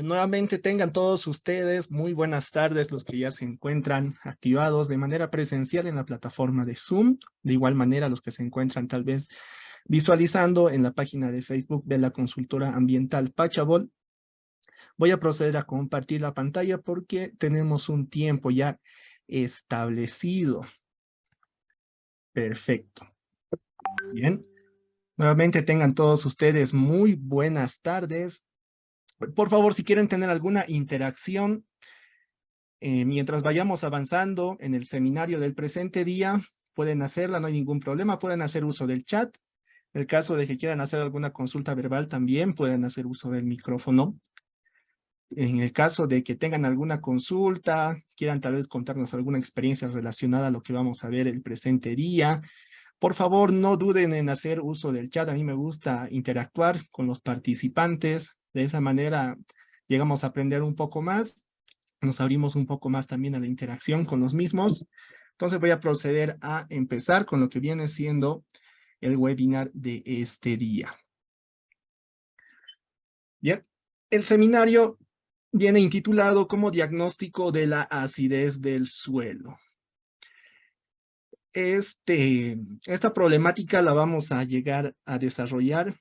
Nuevamente tengan todos ustedes muy buenas tardes, los que ya se encuentran activados de manera presencial en la plataforma de Zoom, de igual manera los que se encuentran tal vez visualizando en la página de Facebook de la consultora ambiental Pachabol. Voy a proceder a compartir la pantalla porque tenemos un tiempo ya establecido. Perfecto. Bien. Nuevamente tengan todos ustedes muy buenas tardes. Por favor, si quieren tener alguna interacción, mientras vayamos avanzando en el seminario del presente día, pueden hacerla, no hay ningún problema, pueden hacer uso del chat. En el caso de que quieran hacer alguna consulta verbal, también pueden hacer uso del micrófono. En el caso de que tengan alguna consulta, quieran tal vez contarnos alguna experiencia relacionada a lo que vamos a ver el presente día, por favor, no duden en hacer uso del chat. A mí me gusta interactuar con los participantes. De esa manera llegamos a aprender un poco más. Nos abrimos un poco más también a la interacción con los mismos. Entonces voy a proceder a empezar con lo que viene siendo el webinar de este día. Bien, el seminario viene intitulado como diagnóstico de la acidez del suelo. Esta problemática la vamos a llegar a desarrollar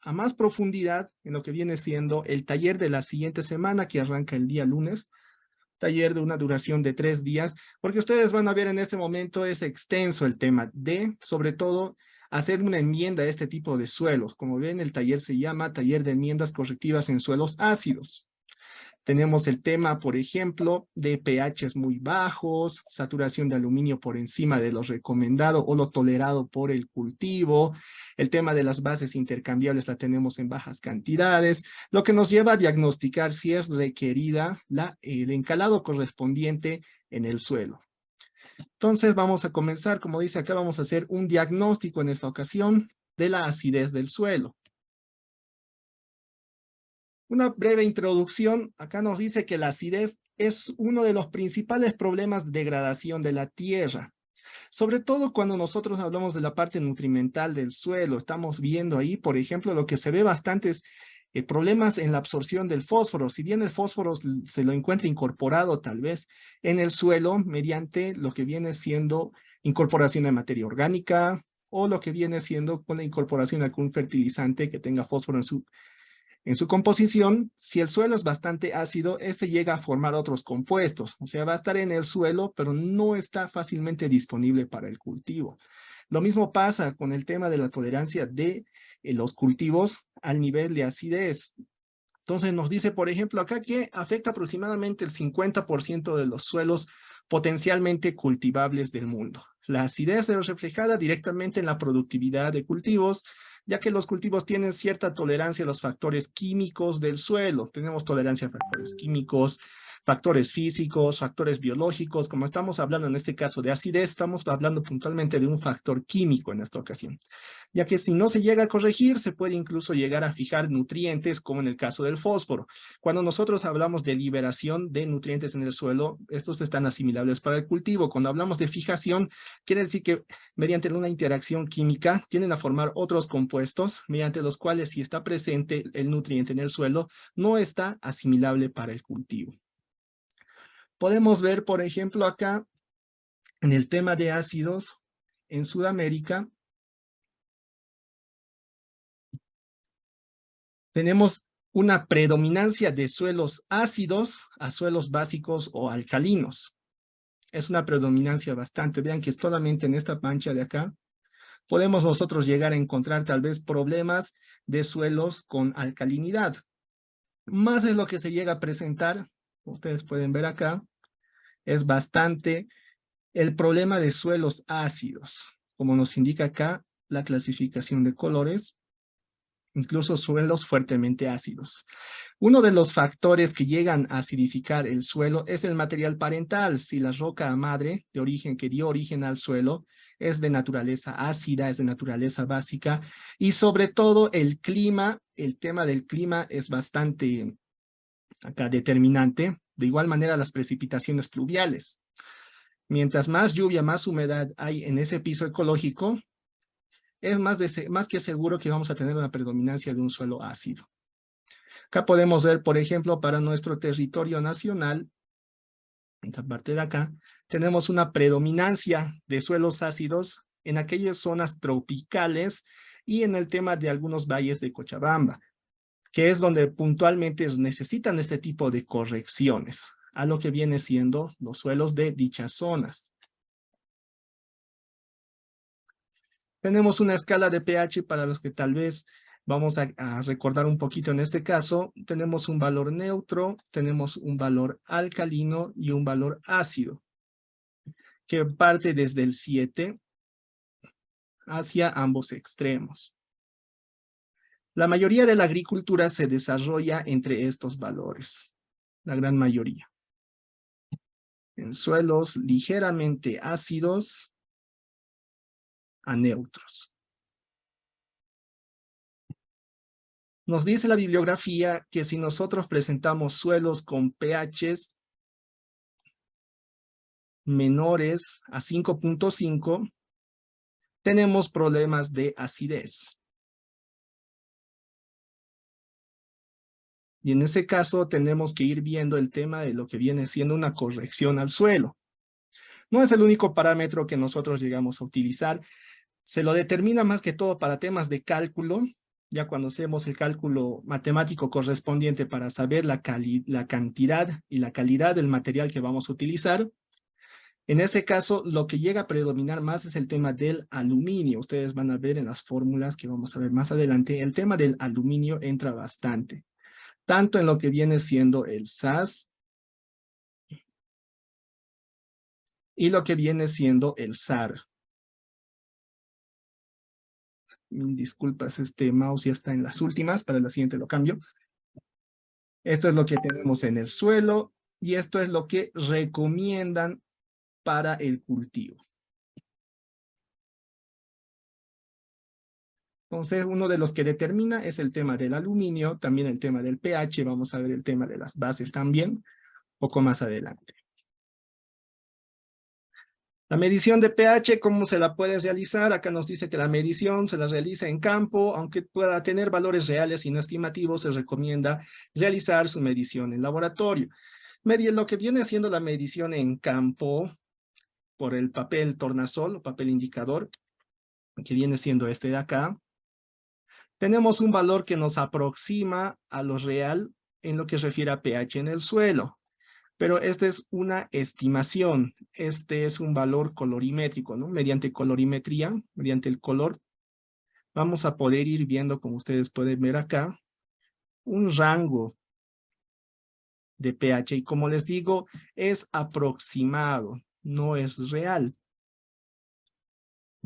a más profundidad en lo que viene siendo el taller de la siguiente semana, que arranca el día lunes, taller de una duración de 3 días, porque ustedes van a ver en este momento es extenso el tema de, sobre todo, hacer una enmienda a este tipo de suelos. Como ven, el taller se llama Taller de Enmiendas Correctivas en Suelos Ácidos. Tenemos el tema, por ejemplo, de pHs muy bajos, saturación de aluminio por encima de lo recomendado o lo tolerado por el cultivo. El tema de las bases intercambiables la tenemos en bajas cantidades, lo que nos lleva a diagnosticar si es requerida el encalado correspondiente en el suelo. Entonces vamos a comenzar, como dice acá, vamos a hacer un diagnóstico en esta ocasión de la acidez del suelo. Una breve introducción, acá nos dice que la acidez es uno de los principales problemas de degradación de la tierra. Sobre todo cuando nosotros hablamos de la parte nutrimental del suelo, estamos viendo ahí, por ejemplo, lo que se ve bastantes problemas en la absorción del fósforo. Si bien el fósforo se lo encuentra incorporado tal vez en el suelo mediante lo que viene siendo incorporación de materia orgánica o lo que viene siendo con la incorporación de algún fertilizante que tenga fósforo en su composición, si el suelo es bastante ácido, este llega a formar otros compuestos, o sea, va a estar en el suelo, pero no está fácilmente disponible para el cultivo. Lo mismo pasa con el tema de la tolerancia de los cultivos al nivel de acidez. Entonces nos dice, por ejemplo, acá que afecta aproximadamente el 50% de los suelos potencialmente cultivables del mundo. La acidez se ve reflejada directamente en la productividad de cultivos, ya que los cultivos tienen cierta tolerancia a los factores químicos del suelo. Tenemos tolerancia a factores químicos, factores físicos, factores biológicos. Como estamos hablando en este caso de acidez, estamos hablando puntualmente de un factor químico en esta ocasión, ya que si no se llega a corregir, se puede incluso llegar a fijar nutrientes, como en el caso del fósforo. Cuando nosotros hablamos de liberación de nutrientes en el suelo, estos están asimilables para el cultivo. Cuando hablamos de fijación, quiere decir que mediante una interacción química tienden a formar otros compuestos, mediante los cuales si está presente el nutriente en el suelo, no está asimilable para el cultivo. Podemos ver, por ejemplo, acá en el tema de ácidos, en Sudamérica, tenemos una predominancia de suelos ácidos a suelos básicos o alcalinos. Es una predominancia bastante. Vean que solamente en esta mancha de acá podemos nosotros llegar a encontrar tal vez problemas de suelos con alcalinidad. Más es lo que se llega a presentar, ustedes pueden ver acá, es bastante el problema de suelos ácidos, como nos indica acá la clasificación de colores, incluso suelos fuertemente ácidos. Uno de los factores que llegan a acidificar el suelo es el material parental. Si la roca madre de origen que dio origen al suelo es de naturaleza ácida, es de naturaleza básica, y sobre todo el clima, el tema del clima es bastante acá determinante. De igual manera las precipitaciones pluviales. Mientras más lluvia, más humedad hay en ese piso ecológico, es más que seguro que vamos a tener una predominancia de un suelo ácido. Acá podemos ver, por ejemplo, para nuestro territorio nacional, en esta parte de acá, tenemos una predominancia de suelos ácidos en aquellas zonas tropicales y en el tema de algunos valles de Cochabamba, que es donde puntualmente necesitan este tipo de correcciones a lo que viene siendo los suelos de dichas zonas. Tenemos una escala de pH para los que tal vez vamos a recordar un poquito en este caso. Tenemos un valor neutro, tenemos un valor alcalino y un valor ácido, que parte desde el 7 hacia ambos extremos. La mayoría de la agricultura se desarrolla entre estos valores, la gran mayoría. En suelos ligeramente ácidos a neutros. Nos dice la bibliografía que si nosotros presentamos suelos con pHs menores a 5.5, tenemos problemas de acidez. Y en ese caso tenemos que ir viendo el tema de lo que viene siendo una corrección al suelo. No es el único parámetro que nosotros llegamos a utilizar. Se lo determina más que todo para temas de cálculo, ya cuando hacemos el cálculo matemático correspondiente para saber la cantidad y la calidad del material que vamos a utilizar. En ese caso, lo que llega a predominar más es el tema del aluminio. Ustedes van a ver en las fórmulas que vamos a ver más adelante, el tema del aluminio entra bastante, tanto en lo que viene siendo el SAS y lo que viene siendo el SAR. Mil disculpas, este mouse ya está en las últimas, para la siguiente lo cambio. Esto es lo que tenemos en el suelo y esto es lo que recomiendan para el cultivo. Entonces, uno de los que determina es el tema del aluminio, también el tema del pH, vamos a ver el tema de las bases también, poco más adelante. La medición de pH, ¿cómo se la puede realizar? Acá nos dice que la medición se la realiza en campo, aunque pueda tener valores reales y no estimativos, se recomienda realizar su medición en laboratorio. Lo que viene siendo la medición en campo por el papel tornasol o papel indicador, que viene siendo este de acá, tenemos un valor que nos aproxima a lo real en lo que refiere a pH en el suelo. Pero esta es una estimación, este es un valor colorimétrico, ¿no? Mediante colorimetría, mediante el color, vamos a poder ir viendo, como ustedes pueden ver acá, un rango de pH. Y como les digo, es aproximado, no es real.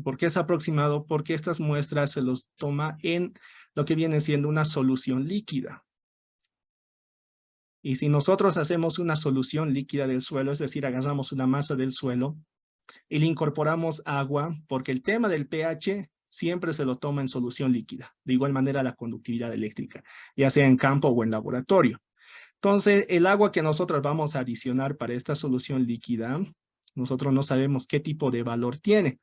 ¿Por qué es aproximado? Porque estas muestras se los toma en lo que viene siendo una solución líquida. Y si nosotros hacemos una solución líquida del suelo, es decir, agarramos una masa del suelo y le incorporamos agua, porque el tema del pH siempre se lo toma en solución líquida. De igual manera la conductividad eléctrica, ya sea en campo o en laboratorio. Entonces, el agua que nosotros vamos a adicionar para esta solución líquida, nosotros no sabemos qué tipo de valor tiene.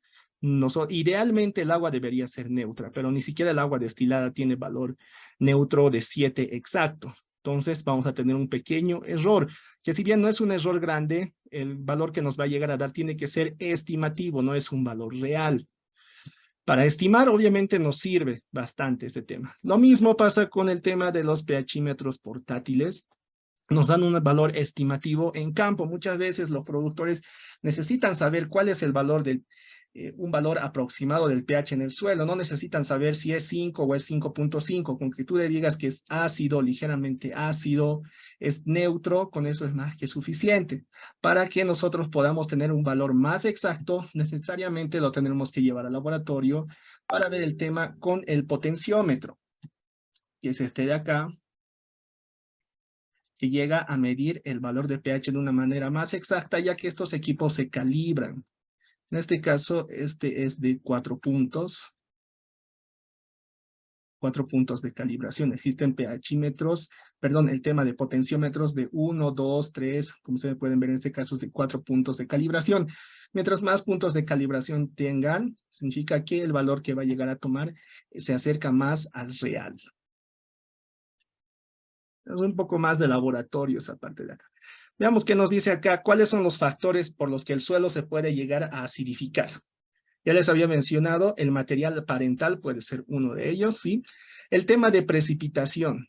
Idealmente el agua debería ser neutra, pero ni siquiera el agua destilada tiene valor neutro de 7 exacto. Entonces vamos a tener un pequeño error, que si bien no es un error grande, el valor que nos va a llegar a dar tiene que ser estimativo, no es un valor real. Para estimar, obviamente, nos sirve bastante este tema. Lo mismo pasa con el tema de los pHímetros portátiles. Nos dan un valor estimativo en campo. Muchas veces los productores necesitan saber cuál es el valor del un valor aproximado del pH en el suelo. No necesitan saber si es 5 o es 5.5. Con que tú le digas que es ácido, ligeramente ácido, es neutro, con eso es más que suficiente. Para que nosotros podamos tener un valor más exacto, necesariamente lo tendremos que llevar al laboratorio para ver el tema con el potenciómetro, que es este de acá, que llega a medir el valor de pH de una manera más exacta, ya que estos equipos se calibran. En este caso, este es de 4 puntos. 4 puntos de calibración. Existen pHímetros, perdón, el tema de potenciómetros de 1, 2, 3, como ustedes pueden ver en este caso es de 4 puntos de calibración. Mientras más puntos de calibración tengan, significa que el valor que va a llegar a tomar se acerca más al real. Es un poco más de laboratorio esa parte de acá. Veamos qué nos dice acá, cuáles son los factores por los que el suelo se puede llegar a acidificar. Ya les había mencionado, el material parental puede ser uno de ellos, ¿sí? El tema de precipitación.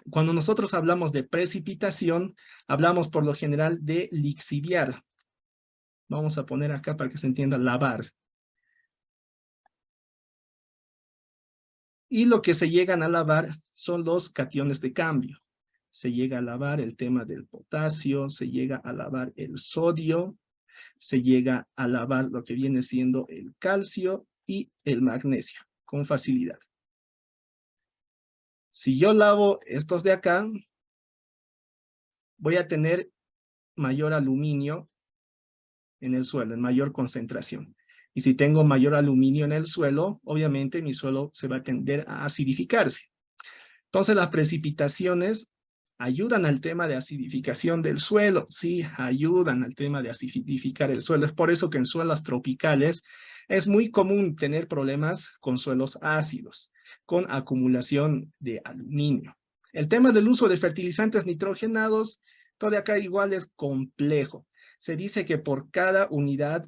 Cuando nosotros hablamos de precipitación, hablamos por lo general de lixiviar. Vamos a poner acá para que se entienda lavar. Y lo que se llegan a lavar son los cationes de cambio. Se llega a lavar el tema del potasio, se llega a lavar el sodio, se llega a lavar lo que viene siendo el calcio y el magnesio con facilidad. Si yo lavo estos de acá, voy a tener mayor aluminio en el suelo, en mayor concentración. Y si tengo mayor aluminio en el suelo, obviamente mi suelo se va a tender a acidificarse. Entonces las precipitaciones ayudan al tema de acidificación del suelo, sí, ayudan al tema de acidificar el suelo. Es por eso que en suelos tropicales es muy común tener problemas con suelos ácidos, con acumulación de aluminio. El tema del uso de fertilizantes nitrogenados, todo de acá igual es complejo. Se dice que por cada unidad,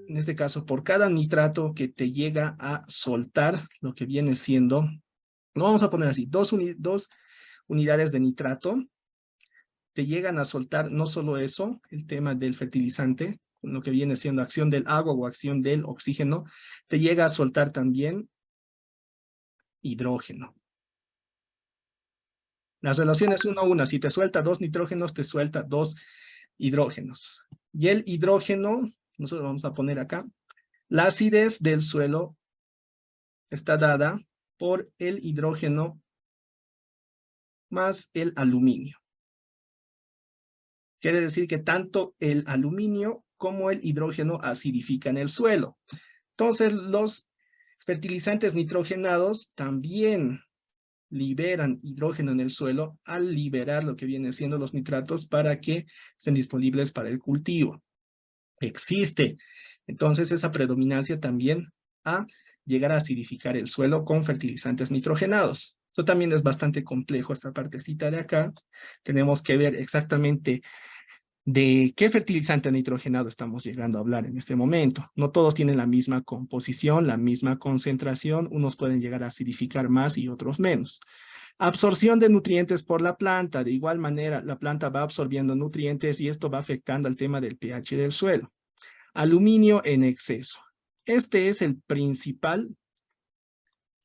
en este caso por cada nitrato que te llega a soltar, lo que viene siendo, lo vamos a poner así, dos unidades de nitrato, te llegan a soltar no solo eso, el tema del fertilizante, lo que viene siendo acción del agua o acción del oxígeno, te llega a soltar también hidrógeno. Las relaciones 1 a 1, si te suelta 2 nitrógenos, te suelta 2 hidrógenos. Y el hidrógeno, nosotros vamos a poner acá, la acidez del suelo está dada por el hidrógeno más el aluminio. Quiere decir que tanto el aluminio como el hidrógeno acidifican el suelo. Entonces, los fertilizantes nitrogenados también liberan hidrógeno en el suelo al liberar lo que viene siendo los nitratos para que estén disponibles para el cultivo. Existe, entonces, esa predominancia también a llegar a acidificar el suelo con fertilizantes nitrogenados. Eso también es bastante complejo, esta partecita de acá. Tenemos que ver exactamente de qué fertilizante nitrogenado estamos llegando a hablar en este momento. No todos tienen la misma composición, la misma concentración. Unos pueden llegar a acidificar más y otros menos. Absorción de nutrientes por la planta. De igual manera, la planta va absorbiendo nutrientes y esto va afectando al tema del pH del suelo. Aluminio en exceso. Este es el principal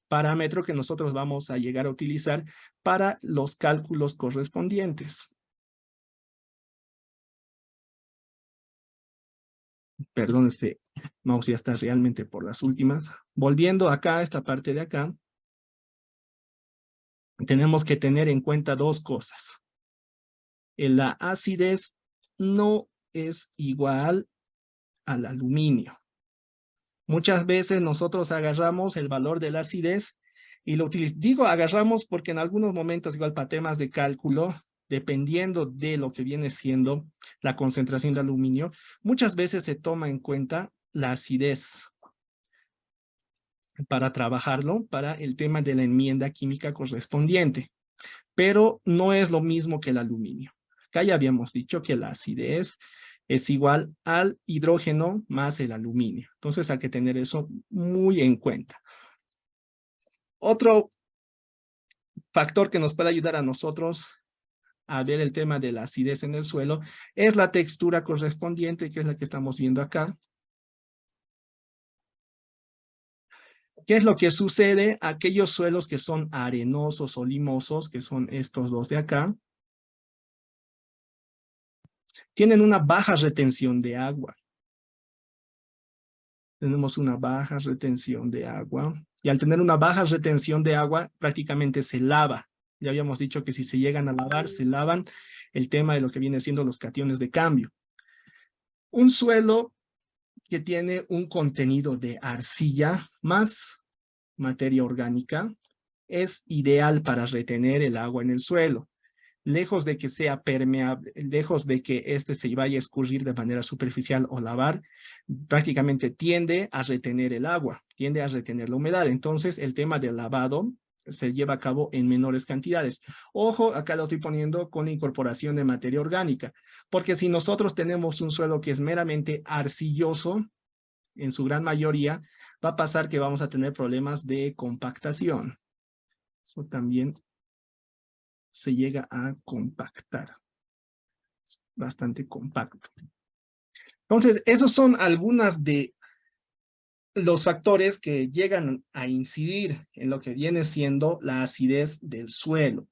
parámetro que nosotros vamos a llegar a utilizar para los cálculos correspondientes. Perdón, este mouse ya está realmente por las últimas. Volviendo acá a esta parte de acá, tenemos que tener en cuenta dos cosas. La acidez no es igual al aluminio. Muchas veces nosotros agarramos el valor de la acidez y lo utilizamos. Digo agarramos porque en algunos momentos, igual para temas de cálculo, dependiendo de lo que viene siendo la concentración de aluminio, muchas veces se toma en cuenta la acidez para trabajarlo para el tema de la enmienda química correspondiente. Pero no es lo mismo que el aluminio. Acá ya habíamos dicho que la acidez es igual al hidrógeno más el aluminio. Entonces hay que tener eso muy en cuenta. Otro factor que nos puede ayudar a nosotros a ver el tema de la acidez en el suelo es la textura correspondiente, que es la que estamos viendo acá. ¿Qué es lo que sucede? Aquellos suelos que son arenosos o limosos, que son estos dos de acá, tienen una baja retención de agua. Tenemos una baja retención de agua. Y al tener una baja retención de agua, prácticamente se lava. Ya habíamos dicho que si se llegan a lavar, se lavan el tema de lo que viene siendo los cationes de cambio. Un suelo que tiene un contenido de arcilla más materia orgánica es ideal para retener el agua en el suelo. Lejos de que sea permeable, lejos de que este se vaya a escurrir de manera superficial o lavar, prácticamente tiende a retener el agua, tiende a retener la humedad. Entonces, el tema del lavado se lleva a cabo en menores cantidades. Ojo, acá lo estoy poniendo con la incorporación de materia orgánica, porque si nosotros tenemos un suelo que es meramente arcilloso, en su gran mayoría, va a pasar que vamos a tener problemas de compactación. Eso también se llega a compactar, bastante compacto. Entonces, esos son algunas de los factores que llegan a incidir en lo que viene siendo la acidez del suelo.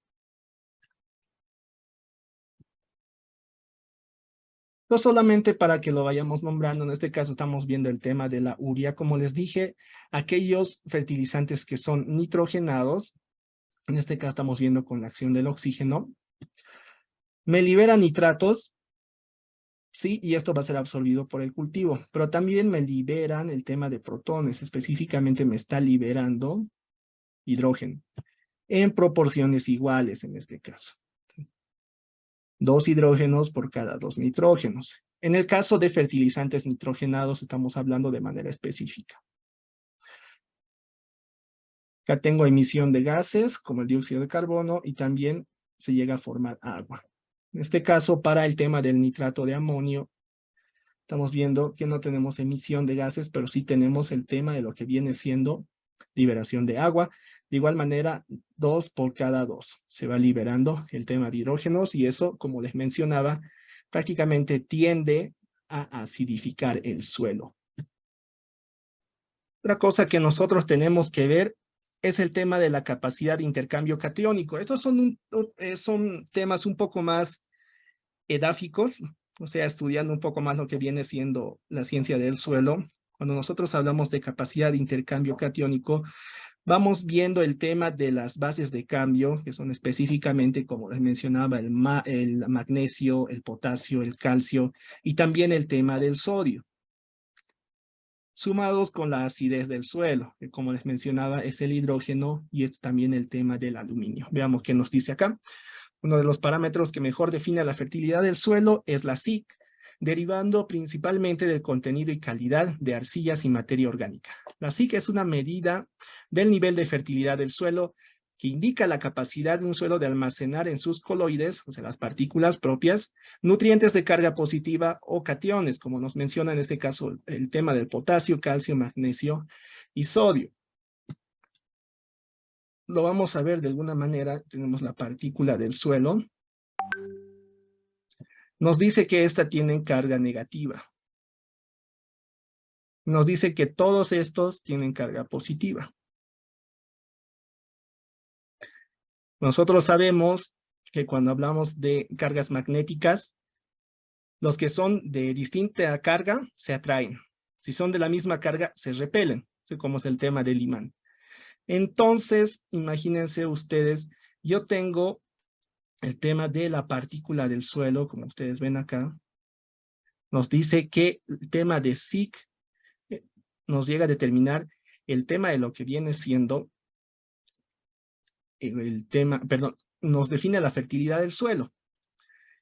No solamente para que lo vayamos nombrando, en este caso estamos viendo el tema de la urea. Como les dije, aquellos fertilizantes que son nitrogenados, en este caso estamos viendo con la acción del oxígeno, me liberan nitratos, sí, y esto va a ser absorbido por el cultivo, pero también me liberan el tema de protones, específicamente me está liberando hidrógeno, en proporciones iguales en este caso. 2 hidrógenos por cada 2 nitrógenos. En el caso de fertilizantes nitrogenados, estamos hablando de manera específica. Acá tengo emisión de gases, como el dióxido de carbono, y también se llega a formar agua. En este caso, para el tema del nitrato de amonio, estamos viendo que no tenemos emisión de gases, pero sí tenemos el tema de lo que viene siendo liberación de agua. De igual manera, 2 por cada 2. Se va liberando el tema de hidrógenos y eso, como les mencionaba, prácticamente tiende a acidificar el suelo. Otra cosa que nosotros tenemos que ver es el tema de la capacidad de intercambio catiónico. Estos son temas un poco más edáficos, o sea, estudiando un poco más lo que viene siendo la ciencia del suelo. Cuando nosotros hablamos de capacidad de intercambio catiónico, vamos viendo el tema de las bases de cambio, que son específicamente, como les mencionaba, el magnesio, el potasio, el calcio, y también el tema del sodio, sumados con la acidez del suelo, que como les mencionaba es el hidrógeno y es también el tema del aluminio. Veamos qué nos dice acá. Uno de los parámetros que mejor define la fertilidad del suelo es la SIC, derivando principalmente del contenido y calidad de arcillas y materia orgánica. La SIC es una medida del nivel de fertilidad del suelo que indica la capacidad de un suelo de almacenar en sus coloides, o sea, las partículas propias, nutrientes de carga positiva o cationes, como nos menciona en este caso el tema del potasio, calcio, magnesio y sodio. Lo vamos a ver de alguna manera. Tenemos la partícula del suelo. Nos dice que esta tiene carga negativa. Nos dice que todos estos tienen carga positiva. Nosotros sabemos que cuando hablamos de cargas magnéticas, los que son de distinta carga se atraen. Si son de la misma carga, se repelen, como es el tema del imán. Entonces, imagínense ustedes, yo tengo el tema de la partícula del suelo, como ustedes ven acá. Nos dice que el tema de SIC nos llega a determinar el tema de lo que viene siendo nos define la fertilidad del suelo.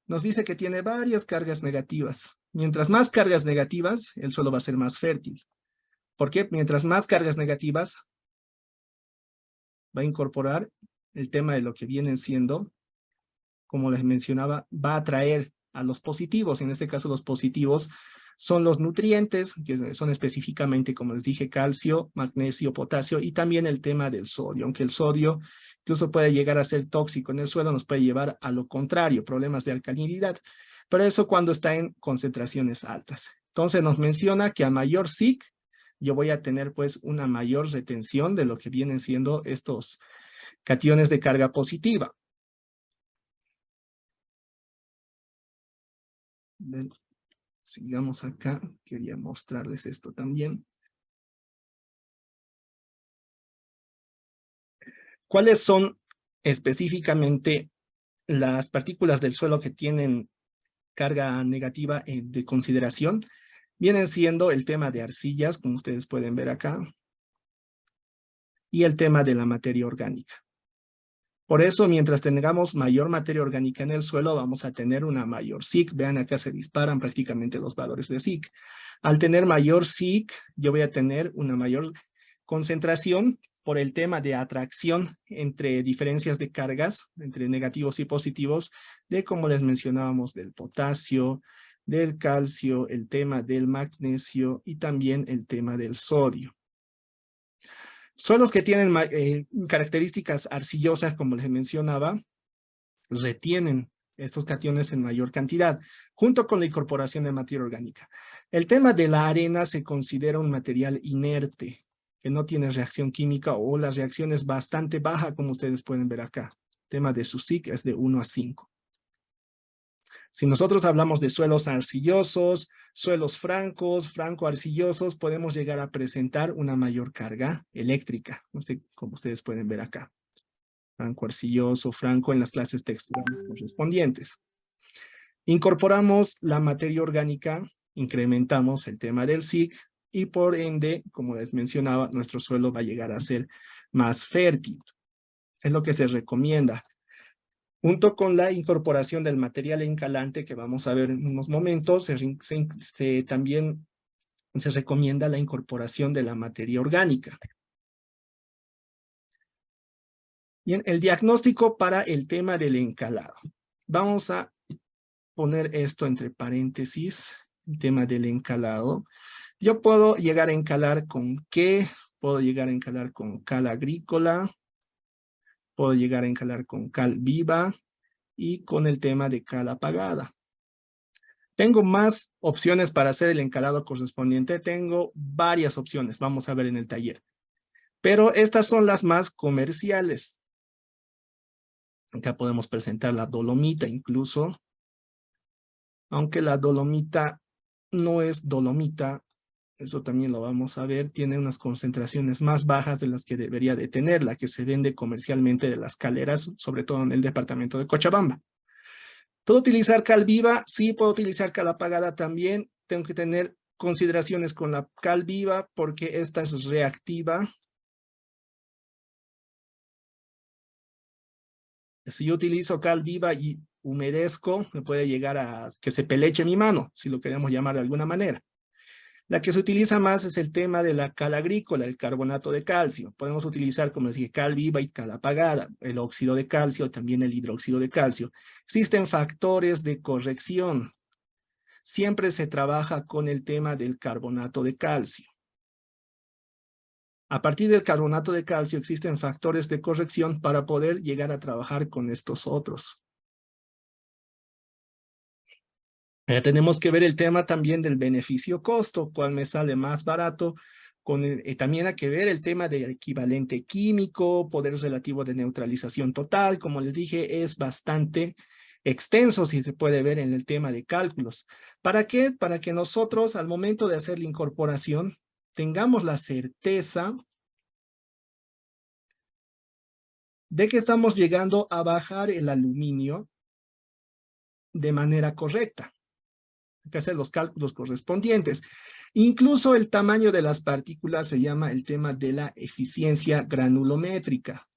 Nos dice que tiene varias cargas negativas. Mientras más cargas negativas, el suelo va a ser más fértil. ¿Por qué? Mientras más cargas negativas, va a incorporar el tema de lo que vienen siendo, como les mencionaba, va a atraer a los positivos. En este caso, los positivos son los nutrientes, que son específicamente, como les dije, calcio, magnesio, potasio, y también el tema del sodio. Aunque el sodio incluso puede llegar a ser tóxico en el suelo, nos puede llevar a lo contrario, problemas de alcalinidad. Pero eso cuando está en concentraciones altas. Entonces nos menciona que a mayor SIC, yo voy a tener pues una mayor retención de lo que vienen siendo estos cationes de carga positiva. Sigamos acá, quería mostrarles esto también. ¿Cuáles son específicamente las partículas del suelo que tienen carga negativa de consideración? Vienen siendo el tema de arcillas, como ustedes pueden ver acá, y el tema de la materia orgánica. Por eso, mientras tengamos mayor materia orgánica en el suelo, vamos a tener una mayor SIC. Vean, acá se disparan prácticamente los valores de SIC. Al tener mayor SIC, yo voy a tener una mayor concentración, por el tema de atracción entre diferencias de cargas, entre negativos y positivos, de como les mencionábamos, del potasio, del calcio, el tema del magnesio y también el tema del sodio. Suelos que tienen características arcillosas, como les mencionaba, retienen estos cationes en mayor cantidad, junto con la incorporación de materia orgánica. El tema de la arena se considera un material inerte, que no tiene reacción química o la reacción es bastante baja, como ustedes pueden ver acá. El tema de su SIC es de 1 a 5. Si nosotros hablamos de suelos arcillosos, suelos francos, franco-arcillosos, podemos llegar a presentar una mayor carga eléctrica, como ustedes pueden ver acá. Franco arcilloso, franco en las clases texturales correspondientes. Incorporamos la materia orgánica, incrementamos el tema del SIC y por ende, como les mencionaba, nuestro suelo va a llegar a ser más fértil. Es lo que se recomienda. Junto con la incorporación del material encalante que vamos a ver en unos momentos, también se recomienda la incorporación de la materia orgánica. Bien, el diagnóstico para el tema del encalado. Vamos a poner esto entre paréntesis, el tema del encalado. Yo puedo llegar a encalar con ¿qué? Puedo llegar a encalar con cal agrícola, puedo llegar a encalar con cal viva y con el tema de cal apagada. Tengo más opciones para hacer el encalado correspondiente. Tengo varias opciones, vamos a ver en el taller. Pero estas son las más comerciales. Acá podemos presentar la dolomita incluso. Aunque la dolomita no es dolomita, eso también lo vamos a ver, tiene unas concentraciones más bajas de las que debería de tener, la que se vende comercialmente de las caleras, sobre todo en el departamento de Cochabamba. ¿Puedo utilizar cal viva? Sí, puedo utilizar cal apagada también. Tengo que tener consideraciones con la cal viva porque esta es reactiva. Si yo utilizo cal viva y humedezco, me puede llegar a que se peleche mi mano, si lo queremos llamar de alguna manera. La que se utiliza más es el tema de la cal agrícola, el carbonato de calcio. Podemos utilizar, como les dije, cal viva y cal apagada, el óxido de calcio, también el hidróxido de calcio. Existen factores de corrección. Siempre se trabaja con el tema del carbonato de calcio. A partir del carbonato de calcio existen factores de corrección para poder llegar a trabajar con estos otros. Tenemos que ver el tema también del beneficio-costo, cuál me sale más barato. También hay que ver el tema del equivalente químico, poder relativo de neutralización total. Como les dije, es bastante extenso, si se puede ver en el tema de cálculos. ¿Para qué? Para que nosotros, al momento de hacer la incorporación, tengamos la certeza de que estamos llegando a bajar el aluminio de manera correcta. Hay que hacer los cálculos correspondientes. Incluso el tamaño de las partículas se llama el tema de la eficiencia granulométrica.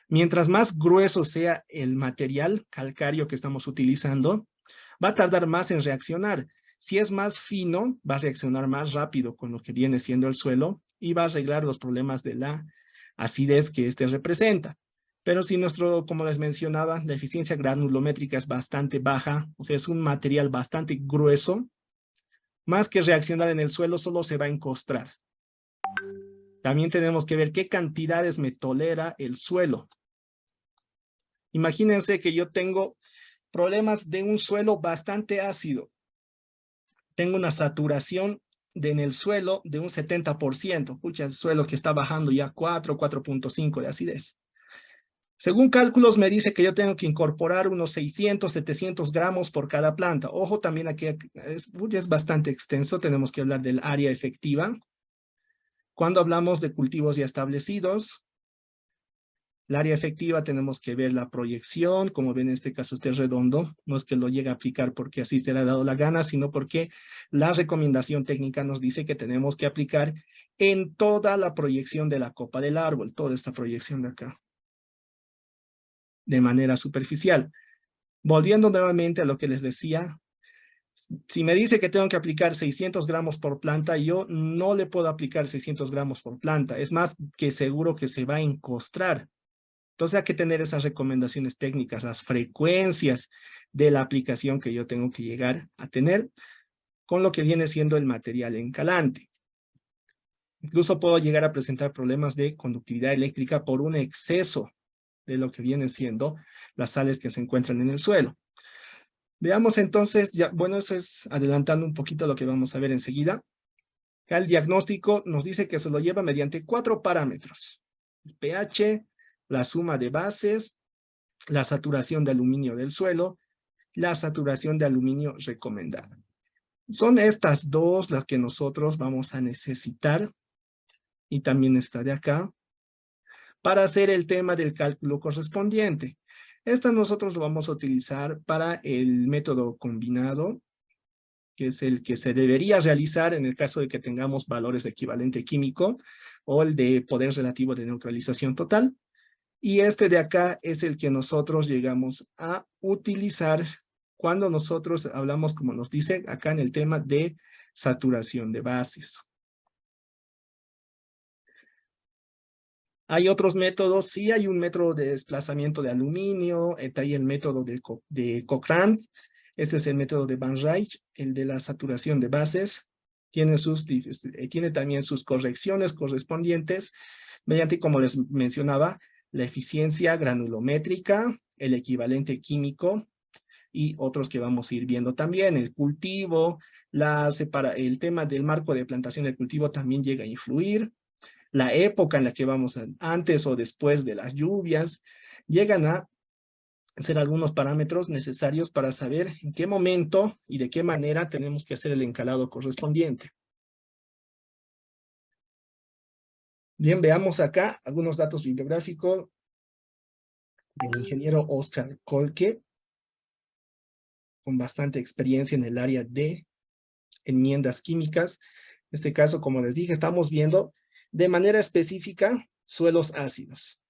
Mientras más grueso sea el material calcáreo que estamos utilizando, va a tardar más en reaccionar. Si es más fino, va a reaccionar más rápido con lo que viene siendo el suelo y va a arreglar los problemas de la acidez que este representa. Pero si como les mencionaba, la eficiencia granulométrica es bastante baja, o sea, es un material bastante grueso, más que reaccionar en el suelo, solo se va a encostrar. También tenemos que ver qué cantidades me tolera el suelo. Imagínense que yo tengo problemas de un suelo bastante ácido. Tengo una saturación en el suelo de un 70%. Pucha, el suelo que está bajando ya 4.5 de acidez. Según cálculos me dice que yo tengo que incorporar unos 600, 700 gramos por cada planta. Ojo, también aquí es bastante extenso. Tenemos que hablar del área efectiva. Cuando hablamos de cultivos ya establecidos, el área efectiva tenemos que ver la proyección. Como ven, en este caso este es redondo. No es que lo llegue a aplicar porque así se le ha dado la gana, sino porque la recomendación técnica nos dice que tenemos que aplicar en toda la proyección de la copa del árbol, toda esta proyección de acá, de manera superficial. Volviendo nuevamente a lo que les decía, Si me dice que tengo que aplicar 600 gramos por planta, yo no le puedo aplicar 600 gramos por planta. Es más que seguro que se va a encostrar. Entonces hay que tener esas recomendaciones técnicas, las frecuencias de la aplicación que yo tengo que llegar a tener con lo que viene siendo el material encalante. Incluso puedo llegar a presentar problemas de conductividad eléctrica por un exceso de lo que vienen siendo las sales que se encuentran en el suelo. Veamos entonces, ya, bueno, eso es adelantando un poquito lo que vamos a ver enseguida. Acá el diagnóstico nos dice que se lo lleva mediante 4 parámetros. El pH, la suma de bases, la saturación de aluminio del suelo, la saturación de aluminio recomendada. Son estas dos las que nosotros vamos a necesitar, y también está de acá, para hacer el tema del cálculo correspondiente. Esta nosotros lo vamos a utilizar para el método combinado, que es el que se debería realizar en el caso de que tengamos valores de equivalente químico o el de poder relativo de neutralización total. Y este de acá es el que nosotros llegamos a utilizar cuando nosotros hablamos, como nos dice acá en el tema de saturación de bases. Hay otros métodos, sí hay un método de desplazamiento de aluminio, está ahí el método de Cochrane, este es el método de Van Rijn, el de la saturación de bases, tiene también sus correcciones correspondientes, mediante, como les mencionaba, la eficiencia granulométrica, el equivalente químico, y otros que vamos a ir viendo también, el cultivo, el tema del marco de plantación del cultivo también llega a influir, la época en la que vamos antes o después de las lluvias, llegan a ser algunos parámetros necesarios para saber en qué momento y de qué manera tenemos que hacer el encalado correspondiente. Bien, veamos acá algunos datos bibliográficos del ingeniero Oscar Kolke, con bastante experiencia en el área de enmiendas químicas. En este caso, como les dije, estamos viendo de manera específica suelos ácidos.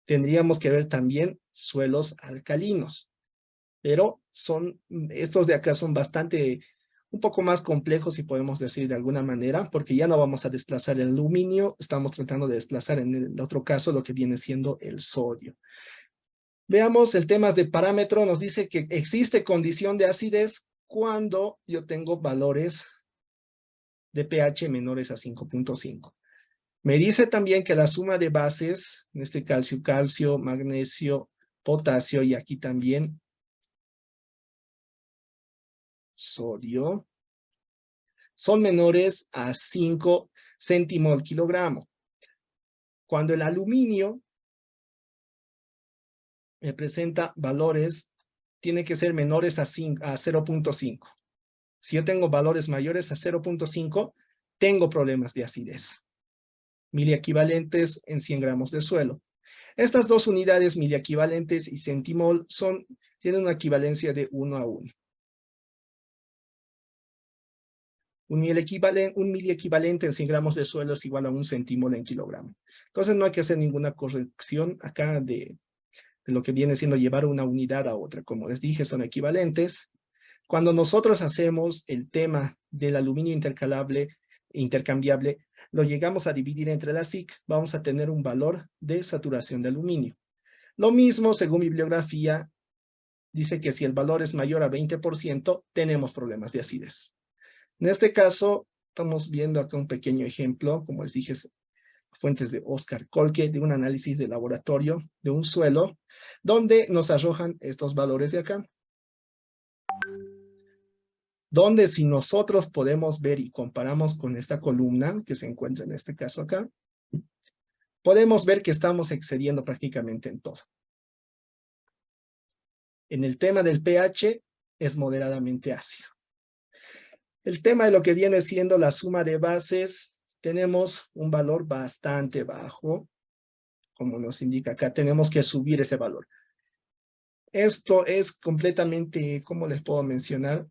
Tendríamos que ver también suelos alcalinos, pero estos de acá son un poco más complejos, si podemos decir de alguna manera, porque ya no vamos a desplazar el aluminio, estamos tratando de desplazar en el otro caso lo que viene siendo el sodio. Veamos el tema de parámetro, nos dice que existe condición de acidez cuando yo tengo valores de pH menores a 5.5. Me dice también que la suma de bases, en este calcio, magnesio, potasio y aquí también sodio, son menores a 5 centimol kilogramo. Cuando el aluminio me presenta valores, tiene que ser menores a 0.5. Si yo tengo valores mayores a 0.5, tengo problemas de acidez. Miliequivalentes en 100 gramos de suelo. Estas dos unidades, miliequivalentes y centimol, tienen una equivalencia de 1 a 1. Un miliequivalente en 100 gramos de suelo es igual a 1 centimol en kilogramo. Entonces no hay que hacer ninguna corrección acá de lo que viene siendo llevar una unidad a otra. Como les dije, son equivalentes. Cuando nosotros hacemos el tema del aluminio intercambiable, lo llegamos a dividir entre la SIC, vamos a tener un valor de saturación de aluminio. Lo mismo, según bibliografía, dice que si el valor es mayor a 20%, tenemos problemas de acidez. En este caso, estamos viendo acá un pequeño ejemplo, como les dije, fuentes de Oscar Kolke, de un análisis de laboratorio de un suelo, donde nos arrojan estos valores de acá. Donde si nosotros podemos ver y comparamos con esta columna, que se encuentra en este caso acá, podemos ver que estamos excediendo prácticamente en todo. En el tema del pH, es moderadamente ácido. El tema de lo que viene siendo la suma de bases, tenemos un valor bastante bajo, como nos indica acá, tenemos que subir ese valor. Esto es completamente, ¿cómo les puedo mencionar?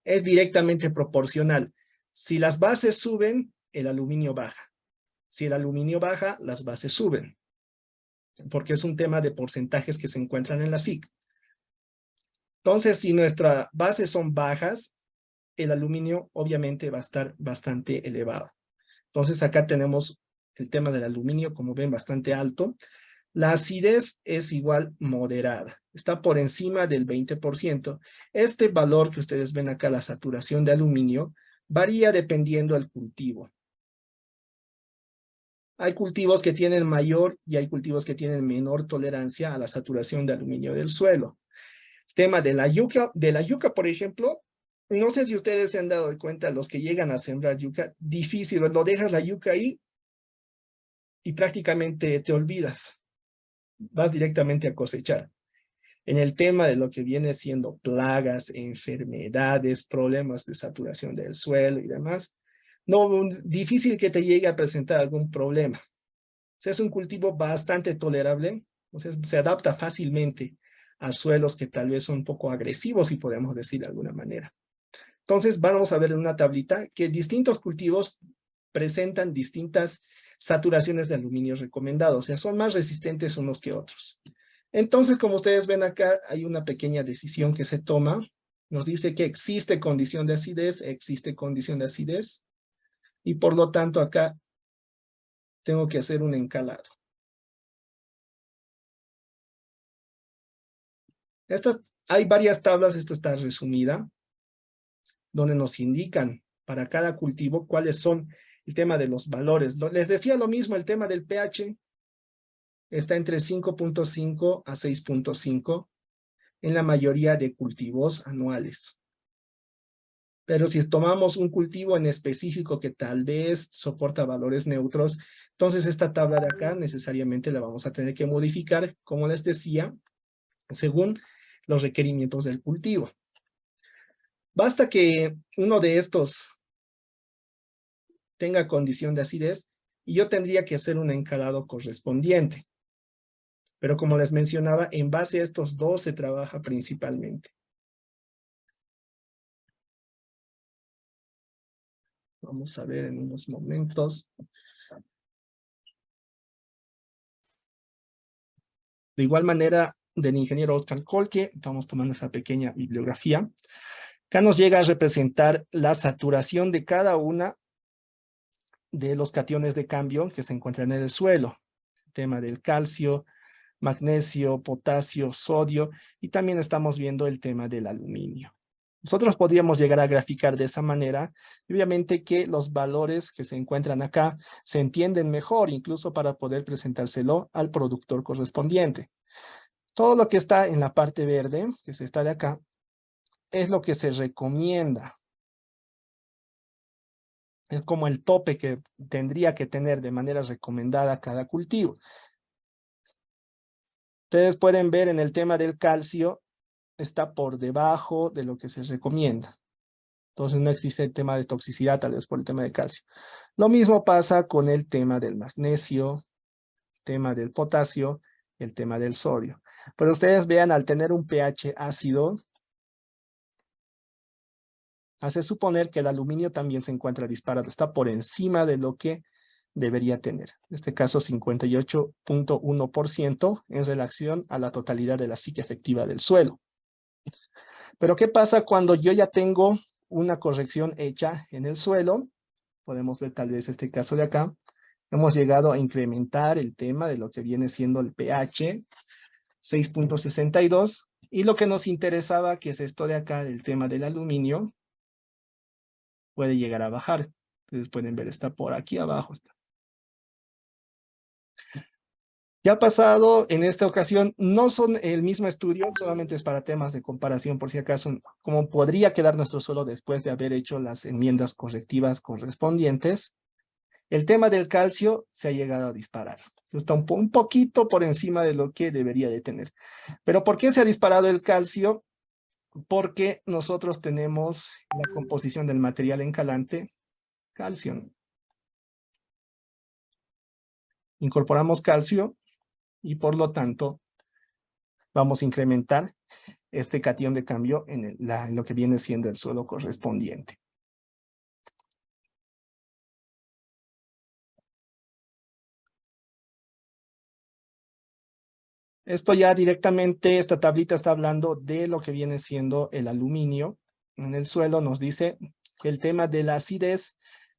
Es directamente proporcional. Si las bases suben, el aluminio baja. Si el aluminio baja, las bases suben. Porque es un tema de porcentajes que se encuentran en la SIC. Entonces, si nuestras bases son bajas, el aluminio obviamente va a estar bastante elevado. Entonces, acá tenemos el tema del aluminio, como ven, bastante alto. La acidez es igual moderada, está por encima del 20%. Este valor que ustedes ven acá, la saturación de aluminio, varía dependiendo del cultivo. Hay cultivos que tienen mayor y hay cultivos que tienen menor tolerancia a la saturación de aluminio del suelo. Tema de la yuca, por ejemplo, no sé si ustedes se han dado cuenta, los que llegan a sembrar yuca, difícil, lo dejas la yuca ahí y prácticamente te olvidas, vas directamente a cosechar. En el tema de lo que viene siendo plagas, enfermedades, problemas de saturación del suelo y demás, no, difícil que te llegue a presentar algún problema. O sea, es un cultivo bastante tolerable, o sea, se adapta fácilmente a suelos que tal vez son un poco agresivos, si podemos decir de alguna manera. Entonces, vamos a ver en una tablita que distintos cultivos presentan distintas saturaciones de aluminio recomendados, o sea, son más resistentes unos que otros. Entonces, como ustedes ven acá, hay una pequeña decisión que se toma. Nos dice que existe condición de acidez, y por lo tanto acá tengo que hacer un encalado. Hay varias tablas, esta está resumida, donde nos indican para cada cultivo cuáles son el tema de los valores. Les decía lo mismo, el tema del pH está entre 5.5 a 6.5 en la mayoría de cultivos anuales. Pero si tomamos un cultivo en específico que tal vez soporta valores neutros, entonces esta tabla de acá necesariamente la vamos a tener que modificar, como les decía, según los requerimientos del cultivo. Basta que uno de estos tenga condición de acidez y yo tendría que hacer un encalado correspondiente. Pero como les mencionaba, en base a estos dos se trabaja principalmente. Vamos a ver en unos momentos. De igual manera, del ingeniero Oscar Kolke, estamos tomando esa pequeña bibliografía. Acá nos llega a representar la saturación de cada una de los cationes de cambio que se encuentran en el suelo. El tema del calcio, magnesio, potasio, sodio, y también estamos viendo el tema del aluminio. Nosotros podríamos llegar a graficar de esa manera, y obviamente que los valores que se encuentran acá se entienden mejor, incluso para poder presentárselo al productor correspondiente. Todo lo que está en la parte verde, que se está de acá, es lo que se recomienda. Es como el tope que tendría que tener de manera recomendada cada cultivo. Ustedes pueden ver en el tema del calcio, está por debajo de lo que se recomienda. Entonces no existe el tema de toxicidad, tal vez por el tema de calcio. Lo mismo pasa con el tema del magnesio, el tema del potasio, el tema del sodio. Pero ustedes vean, al tener un pH ácido, hace suponer que el aluminio también se encuentra disparado, está por encima de lo que debería tener. En este caso, 58.1% en relación a la totalidad de la psique efectiva del suelo. Pero ¿qué pasa cuando yo ya tengo una corrección hecha en el suelo? Podemos ver tal vez este caso de acá. Hemos llegado a incrementar el tema de lo que viene siendo el pH, 6.62, y lo que nos interesaba, que es esto de acá, el tema del aluminio, puede llegar a bajar. Ustedes pueden ver, está por aquí abajo. Ya ha pasado en esta ocasión, no son el mismo estudio, solamente es para temas de comparación, por si acaso, cómo podría quedar nuestro suelo después de haber hecho las enmiendas correctivas correspondientes. El tema del calcio se ha llegado a disparar. Está un poquito por encima de lo que debería de tener. Pero ¿por qué se ha disparado el calcio? Porque nosotros tenemos la composición del material encalante, calcio. Incorporamos calcio y por lo tanto vamos a incrementar este cation de cambio en lo que viene siendo el suelo correspondiente. Esto ya directamente, esta tablita está hablando de lo que viene siendo el aluminio. En el suelo nos dice que el tema de la acidez,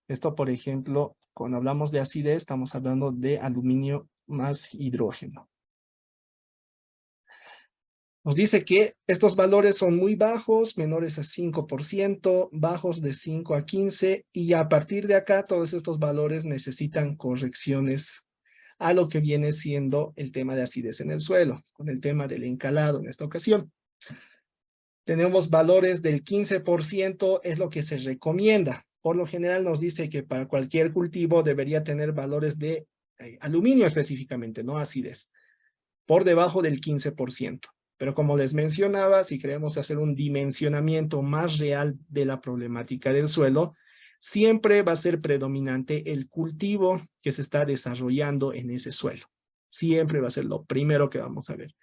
esto por ejemplo, cuando hablamos de acidez, estamos hablando de aluminio más hidrógeno. Nos dice que estos valores son muy bajos, menores a 5%, bajos de 5 a 15, y a partir de acá todos estos valores necesitan correcciones a lo que viene siendo el tema de acidez en el suelo, con el tema del encalado en esta ocasión. Tenemos valores del 15%, es lo que se recomienda. Por lo general nos dice que para cualquier cultivo debería tener valores de aluminio específicamente, no acidez, por debajo del 15%. Pero como les mencionaba, si queremos hacer un dimensionamiento más real de la problemática del suelo, siempre va a ser predominante el cultivo que se está desarrollando en ese suelo. Siempre va a ser lo primero que vamos a ver.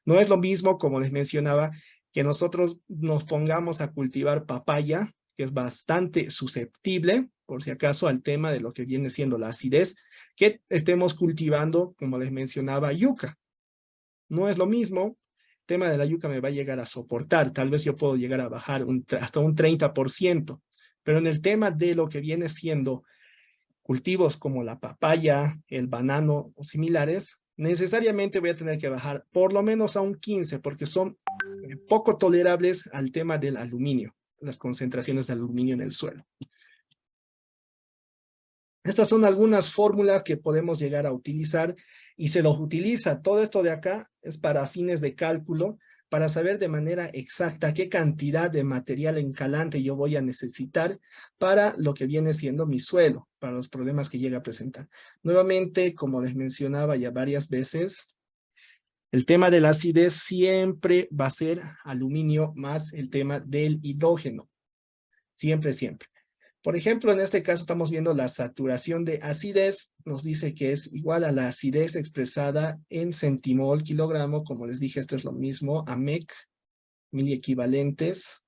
No es lo mismo, como les mencionaba, que nosotros nos pongamos a cultivar papaya, que es bastante susceptible, por si acaso, al tema de lo que viene siendo la acidez, que estemos cultivando, como les mencionaba, yuca. No es lo mismo. El tema de la yuca me va a llegar a soportar. Tal vez yo puedo llegar a bajar hasta un 30%. Pero en el tema de lo que viene siendo cultivos como la papaya, el banano o similares, necesariamente voy a tener que bajar por lo menos a un 15%, porque son poco tolerables al tema del aluminio, las concentraciones de aluminio en el suelo. Estas son algunas fórmulas que podemos llegar a utilizar y se los utiliza. Todo esto de acá es para fines de cálculo, para saber de manera exacta qué cantidad de material encalante yo voy a necesitar para lo que viene siendo mi suelo, para los problemas que llega a presentar. Nuevamente, como les mencionaba ya varias veces, el tema de la acidez siempre va a ser aluminio más el tema del hidrógeno. Siempre, siempre. Por ejemplo, en este caso estamos viendo la saturación de acidez, nos dice que es igual a la acidez expresada en centimol kilogramo, como les dije, esto es lo mismo, AMEC, miliequivalentes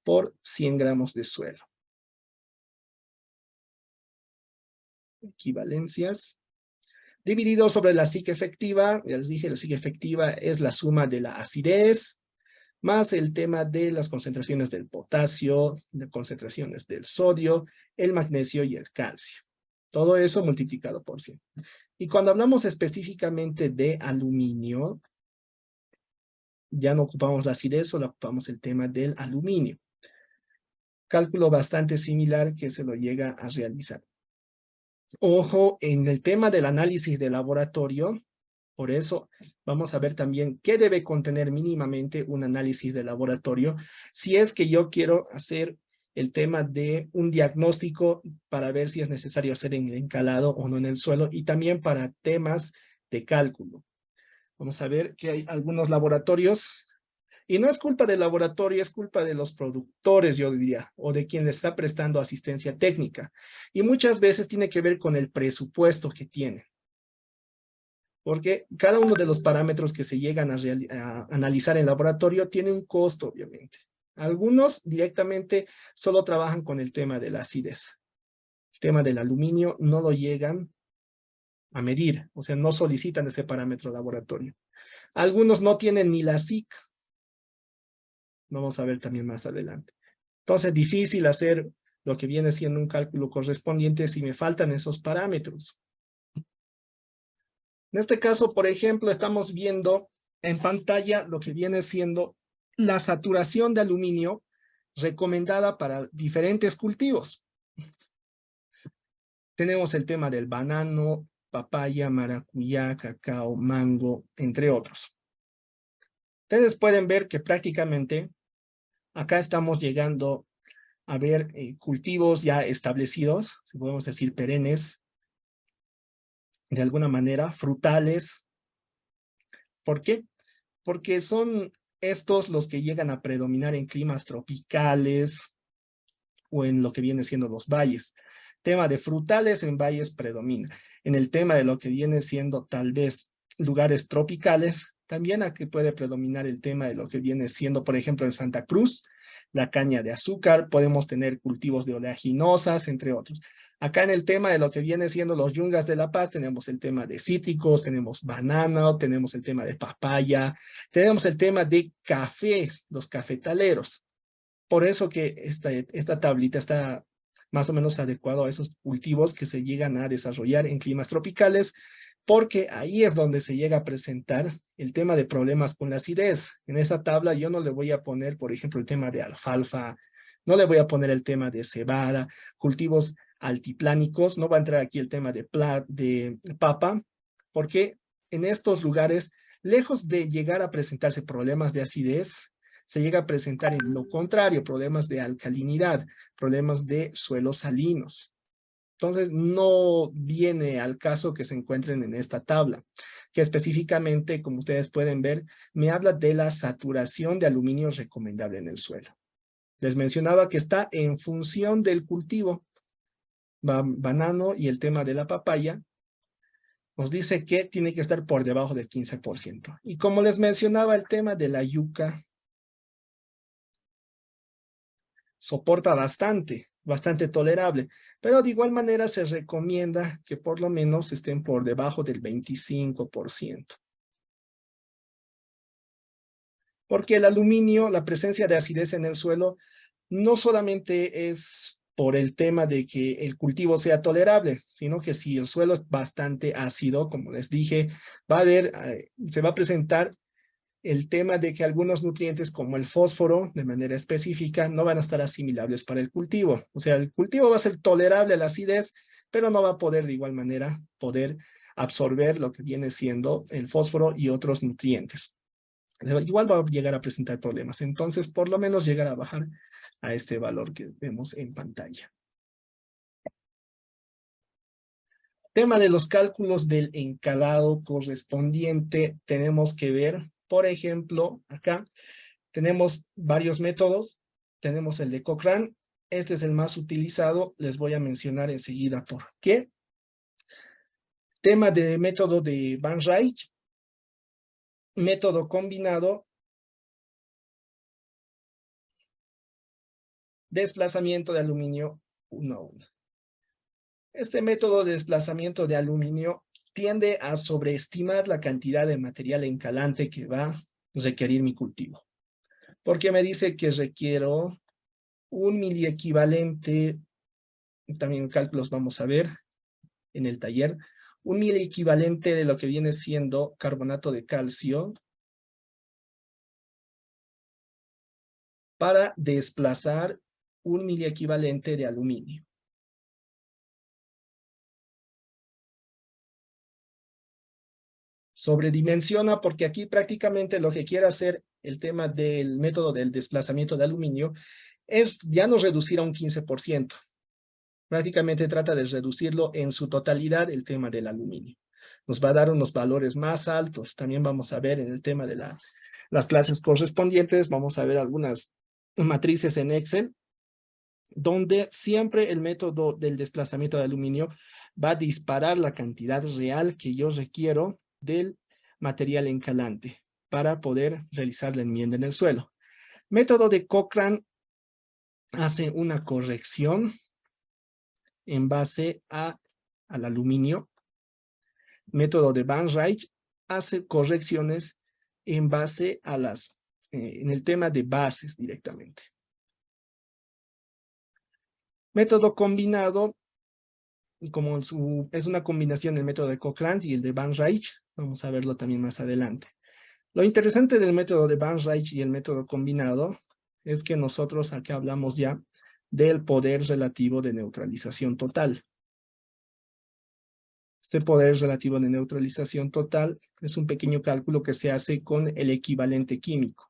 por 100 gramos de suelo. Equivalencias. Dividido sobre la SIC efectiva, ya les dije, la SIC efectiva es la suma de la acidez, más el tema de las concentraciones del potasio, de concentraciones del sodio, el magnesio y el calcio. Todo eso multiplicado por 100. Y cuando hablamos específicamente de aluminio, ya no ocupamos la acidez, solo ocupamos el tema del aluminio. Cálculo bastante similar que se lo llega a realizar. Ojo, en el tema del análisis de laboratorio, por eso vamos a ver también qué debe contener mínimamente un análisis de laboratorio si es que yo quiero hacer el tema de un diagnóstico para ver si es necesario hacer el encalado o no en el suelo, y también para temas de cálculo. Vamos a ver que hay algunos laboratorios, y no es culpa del laboratorio, es culpa de los productores, yo diría, o de quien le está prestando asistencia técnica. Y muchas veces tiene que ver con el presupuesto que tiene. Porque cada uno de los parámetros que se llegan a analizar en laboratorio tiene un costo, obviamente. Algunos directamente solo trabajan con el tema de la acidez. El tema del aluminio no lo llegan a medir, o sea, no solicitan ese parámetro laboratorio. Algunos no tienen ni la SIC. Vamos a ver también más adelante. Entonces, difícil hacer lo que viene siendo un cálculo correspondiente si me faltan esos parámetros. En este caso, por ejemplo, estamos viendo en pantalla lo que viene siendo la saturación de aluminio recomendada para diferentes cultivos. Tenemos el tema del banano, papaya, maracuyá, cacao, mango, entre otros. Ustedes pueden ver que prácticamente acá estamos llegando a ver cultivos ya establecidos, si podemos decir perennes, de alguna manera, frutales. ¿Por qué? Porque son estos los que llegan a predominar en climas tropicales o en lo que viene siendo los valles. Tema de frutales en valles predomina. En el tema de lo que viene siendo tal vez lugares tropicales, también aquí puede predominar el tema de lo que viene siendo, por ejemplo, en Santa Cruz, la caña de azúcar, podemos tener cultivos de oleaginosas, entre otros. Acá en el tema de lo que viene siendo los yungas de La Paz, tenemos el tema de cítricos, tenemos banano, tenemos el tema de papaya, tenemos el tema de café, los cafetaleros. Por eso que esta tablita está más o menos adecuado a esos cultivos que se llegan a desarrollar en climas tropicales, porque ahí es donde se llega a presentar el tema de problemas con la acidez. En esta tabla yo no le voy a poner, por ejemplo, el tema de alfalfa, no le voy a poner el tema de cebada, cultivos altiplánicos, no va a entrar aquí el tema de papa, porque en estos lugares, lejos de llegar a presentarse problemas de acidez, se llega a presentar en lo contrario, problemas de alcalinidad, problemas de suelos salinos. Entonces, no viene al caso que se encuentren en esta tabla, que específicamente, como ustedes pueden ver, me habla de la saturación de aluminio recomendable en el suelo. Les mencionaba que está en función del cultivo, banano y el tema de la papaya, nos dice que tiene que estar por debajo del 15%. Y como les mencionaba, el tema de la yuca soporta bastante tolerable, pero de igual manera se recomienda que por lo menos estén por debajo del 25%. Porque el aluminio, la presencia de acidez en el suelo, no solamente es por el tema de que el cultivo sea tolerable, sino que si el suelo es bastante ácido, como les dije, se va a presentar el tema de que algunos nutrientes como el fósforo, de manera específica, no van a estar asimilables para el cultivo. O sea, el cultivo va a ser tolerable a la acidez, pero no va a poder de igual manera absorber lo que viene siendo el fósforo y otros nutrientes. Igual va a llegar a presentar problemas. Entonces, por lo menos llegar a bajar a este valor que vemos en pantalla. Tema de los cálculos del encalado correspondiente, tenemos que ver, por ejemplo, acá tenemos varios métodos. Tenemos el de Cochrane. Este es el más utilizado. Les voy a mencionar enseguida por qué. Tema de método de Van Rijk. Método combinado. Desplazamiento de aluminio 1 a 1. Este método de desplazamiento de aluminio tiende a sobreestimar la cantidad de material encalante que va a requerir mi cultivo. Porque me dice que requiero un miliequivalente, también cálculos vamos a ver en el taller, un miliequivalente de lo que viene siendo carbonato de calcio para desplazar un miliequivalente de aluminio. Sobredimensiona porque aquí prácticamente lo que quiere hacer el tema del método del desplazamiento de aluminio es ya no reducir a un 15%. Prácticamente trata de reducirlo en su totalidad el tema del aluminio. Nos va a dar unos valores más altos. También vamos a ver en el tema de las clases correspondientes, vamos a ver algunas matrices en Excel, donde siempre el método del desplazamiento de aluminio va a disparar la cantidad real que yo requiero del material encalante para poder realizar la enmienda en el suelo. Método de Cochrane hace una corrección en base al aluminio. Método de Van Rijk hace correcciones en base a en el tema de bases directamente. Método combinado, como es una combinación del método de Cochrane y el de Van Rijk, vamos a verlo también más adelante. Lo interesante del método de Van Rijk y el método combinado es que nosotros acá hablamos ya del poder relativo de neutralización total. Este poder relativo de neutralización total es un pequeño cálculo que se hace con el equivalente químico.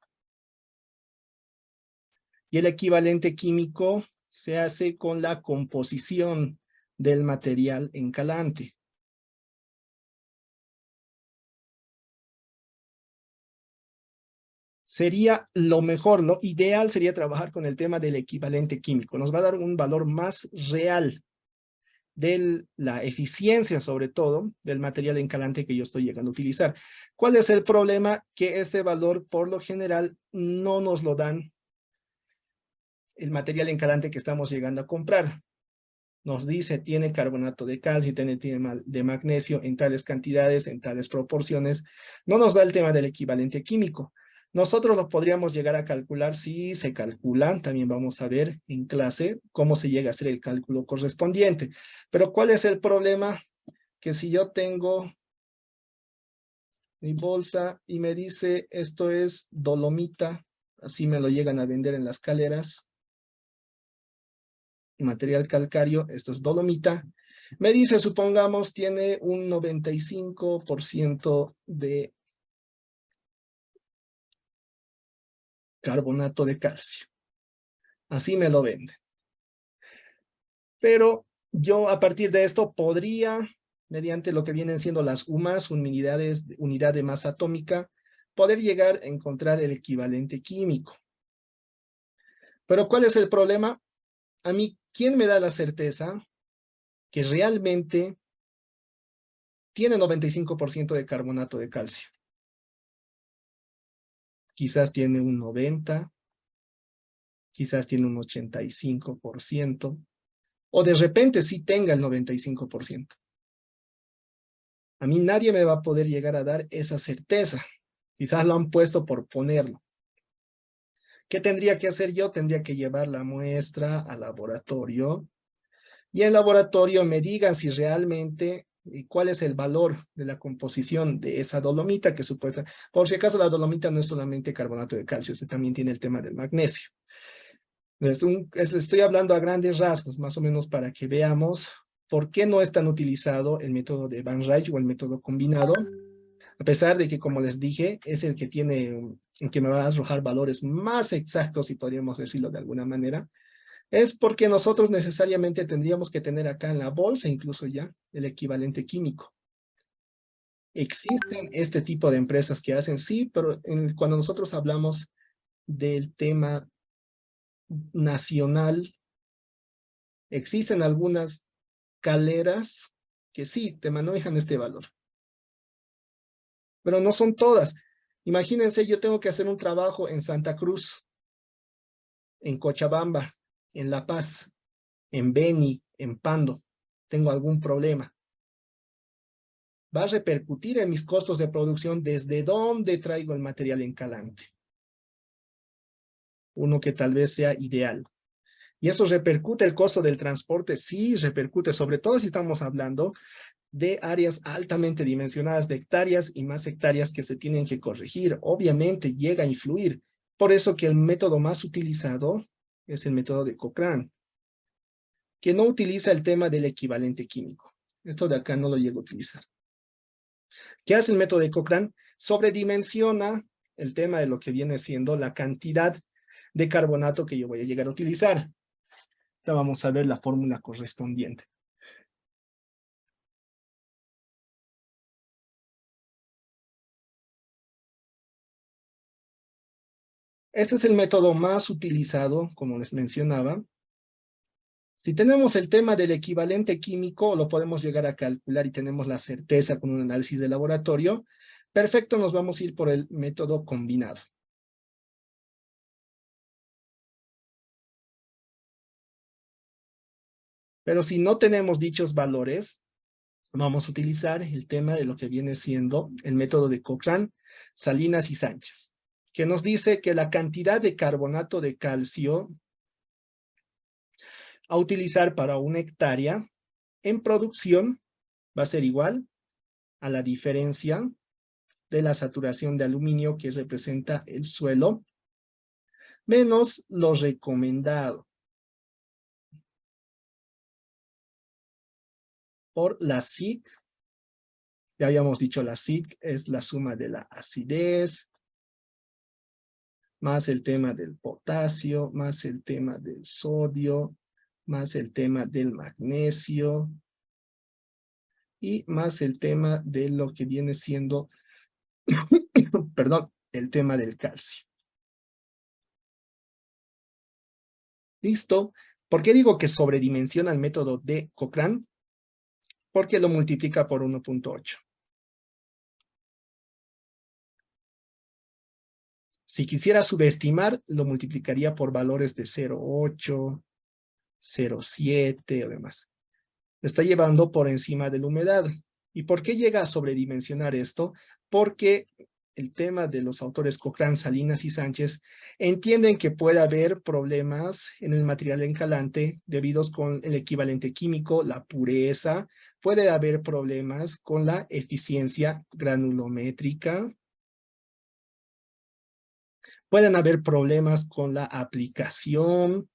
Y el equivalente químico se hace con la composición del material encalante. Sería lo mejor, lo ideal sería trabajar con el tema del equivalente químico. Nos va a dar un valor más real de la eficiencia, sobre todo, del material encalante que yo estoy llegando a utilizar. ¿Cuál es el problema? Que este valor, por lo general, no nos lo dan el material encalante que estamos llegando a comprar. nos dice tiene carbonato de calcio, tiene de magnesio en tales cantidades, en tales proporciones, no nos da el tema del equivalente químico. Nosotros lo podríamos llegar a calcular, si se calculan, también vamos a ver en clase cómo se llega a hacer el cálculo correspondiente. Pero ¿cuál es el problema? Que si yo tengo mi bolsa y me dice esto es dolomita, así me lo llegan a vender en las caleras, material calcáreo, esto es dolomita, me dice, supongamos, tiene un 95% de carbonato de calcio. Así me lo vende. Pero yo a partir de esto podría, mediante lo que vienen siendo las UMAS, unidad de masa atómica, poder llegar a encontrar el equivalente químico. Pero ¿cuál es el problema? A mí, ¿quién me da la certeza que realmente tiene 95% de carbonato de calcio? Quizás tiene un 90%, quizás tiene un 85%, o de repente sí tenga el 95%. A mí nadie me va a poder llegar a dar esa certeza. Quizás lo han puesto por ponerlo. ¿Qué tendría que hacer yo? Tendría que llevar la muestra al laboratorio y en el laboratorio me digan si realmente cuál es el valor de la composición de esa dolomita que supuesta. Por si acaso la dolomita no es solamente carbonato de calcio, este también tiene el tema del magnesio. Estoy hablando a grandes rasgos, más o menos para que veamos por qué no es tan utilizado el método de Van Rijn o el método combinado, a pesar de que, como les dije, es el que me va a arrojar valores más exactos, si podríamos decirlo de alguna manera, es porque nosotros necesariamente tendríamos que tener acá en la bolsa incluso ya el equivalente químico. Existen este tipo de empresas que hacen, sí, pero cuando nosotros hablamos del tema nacional, existen algunas caleras que sí te manejan este valor, pero no son todas. Imagínense, yo tengo que hacer un trabajo en Santa Cruz, en Cochabamba, en La Paz, en Beni, en Pando. Tengo algún problema. Va a repercutir en mis costos de producción desde dónde traigo el material en calante. Uno que tal vez sea ideal. ¿Y eso repercute el costo del transporte? Sí, repercute, sobre todo si estamos hablando de áreas altamente dimensionadas, de hectáreas y más hectáreas que se tienen que corregir. Obviamente llega a influir. Por eso que el método más utilizado es el método de Cochrane, que no utiliza el tema del equivalente químico. Esto de acá no lo llego a utilizar. ¿Qué hace el método de Cochrane? Sobredimensiona el tema de lo que viene siendo la cantidad de carbonato que yo voy a llegar a utilizar. Ya vamos a ver la fórmula correspondiente. Este es el método más utilizado, como les mencionaba. Si tenemos el tema del equivalente químico, lo podemos llegar a calcular y tenemos la certeza con un análisis de laboratorio. Perfecto, nos vamos a ir por el método combinado. Pero si no tenemos dichos valores, vamos a utilizar el tema de lo que viene siendo el método de Cochrane, Salinas y Sánchez, que nos dice que la cantidad de carbonato de calcio a utilizar para una hectárea en producción va a ser igual a la diferencia de la saturación de aluminio que representa el suelo, menos lo recomendado por la SIC. Ya habíamos dicho, la SIC es la suma de la acidez, más el tema del potasio, más el tema del sodio, más el tema del magnesio, y más el tema de lo que viene siendo, perdón, el tema del calcio. ¿Listo? ¿Por qué digo que sobredimensiona el método de Cochrane? Porque lo multiplica por 1.8. Si quisiera subestimar, lo multiplicaría por valores de 0.8, 0.7 o demás. está llevando por encima de la humedad. ¿Y por qué llega a sobredimensionar esto? Porque el tema de los autores Cochrane, Salinas y Sánchez entienden que puede haber problemas en el material encalante debidos con el equivalente químico, la pureza, puede haber problemas con la eficiencia granulométrica, pueden haber problemas con la aplicación.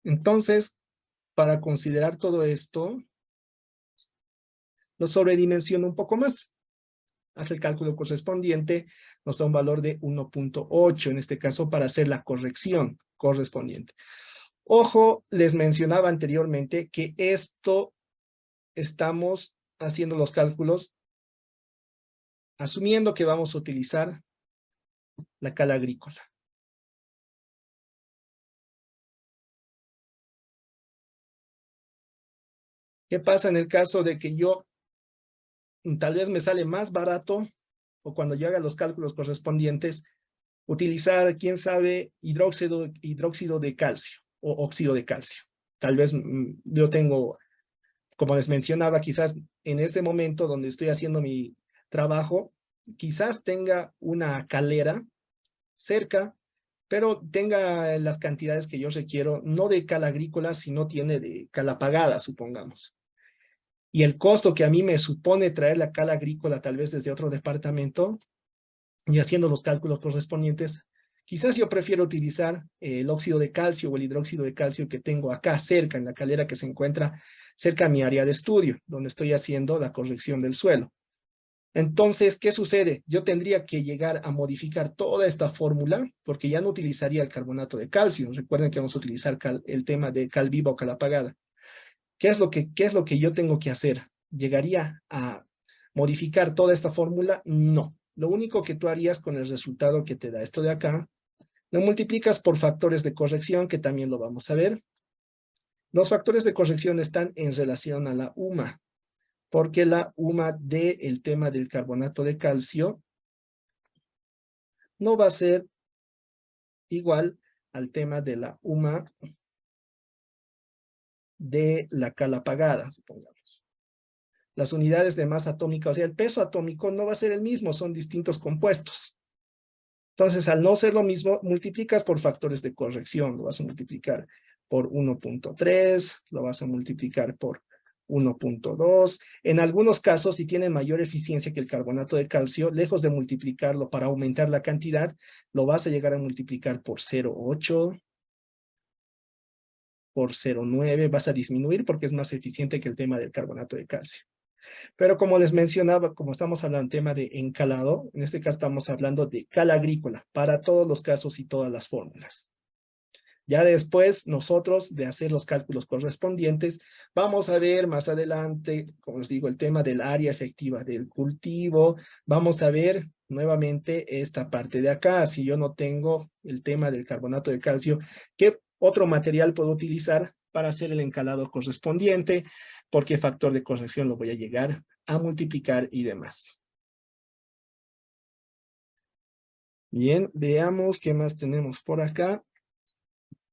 Entonces, para considerar todo esto, lo sobredimensiono un poco más. Hace el cálculo correspondiente, nos da un valor de 1.8, en este caso, para hacer la corrección correspondiente. Ojo, les mencionaba anteriormente que esto estamos haciendo los cálculos asumiendo que vamos a utilizar la cal agrícola. ¿Qué pasa en el caso de que yo tal vez me sale más barato o cuando yo haga los cálculos correspondientes utilizar, quién sabe, hidróxido de calcio o óxido de calcio? Tal vez yo tengo, como les mencionaba, quizás en este momento donde estoy haciendo mi trabajo, quizás tenga una calera cerca, pero tenga las cantidades que yo requiero, no de cal agrícola, sino tiene de cal apagada, supongamos. Y el costo que a mí me supone traer la cal agrícola tal vez desde otro departamento, y haciendo los cálculos correspondientes, quizás yo prefiero utilizar el óxido de calcio o el hidróxido de calcio que tengo acá cerca, en la calera que se encuentra cerca a mi área de estudio, donde estoy haciendo la corrección del suelo. Entonces, ¿qué sucede? Yo tendría que llegar a modificar toda esta fórmula, porque ya no utilizaría el carbonato de calcio. Recuerden que vamos a utilizar el tema de cal viva o cal apagada. ¿Qué es lo que yo tengo que hacer? ¿Llegaría a modificar toda esta fórmula? No. Lo único que tú harías con el resultado que te da esto de acá, lo multiplicas por factores de corrección, que también lo vamos a ver. Los factores de corrección están en relación a la UMA, porque la UMA del tema del carbonato de calcio no va a ser igual al tema de la UMA de la cal apagada, supongamos. Las unidades de masa atómica, o sea, el peso atómico no va a ser el mismo, son distintos compuestos. Entonces, al no ser lo mismo, multiplicas por factores de corrección. Lo vas a multiplicar por 1.3, lo vas a multiplicar por 1.2. En algunos casos, si tiene mayor eficiencia que el carbonato de calcio, lejos de multiplicarlo para aumentar la cantidad, lo vas a llegar a multiplicar por 0.8, por 0.9, vas a disminuir porque es más eficiente que el tema del carbonato de calcio. Pero como les mencionaba, como estamos hablando de tema de encalado, en este caso estamos hablando de cal agrícola para todos los casos y todas las fórmulas. Ya después, nosotros, de hacer los cálculos correspondientes, vamos a ver más adelante, como les digo, el tema del área efectiva del cultivo. Vamos a ver nuevamente esta parte de acá. Si yo no tengo el tema del carbonato de calcio, ¿qué otro material puedo utilizar para hacer el encalado correspondiente? ¿Por qué factor de corrección lo voy a llegar a multiplicar y demás? Bien, veamos qué más tenemos por acá.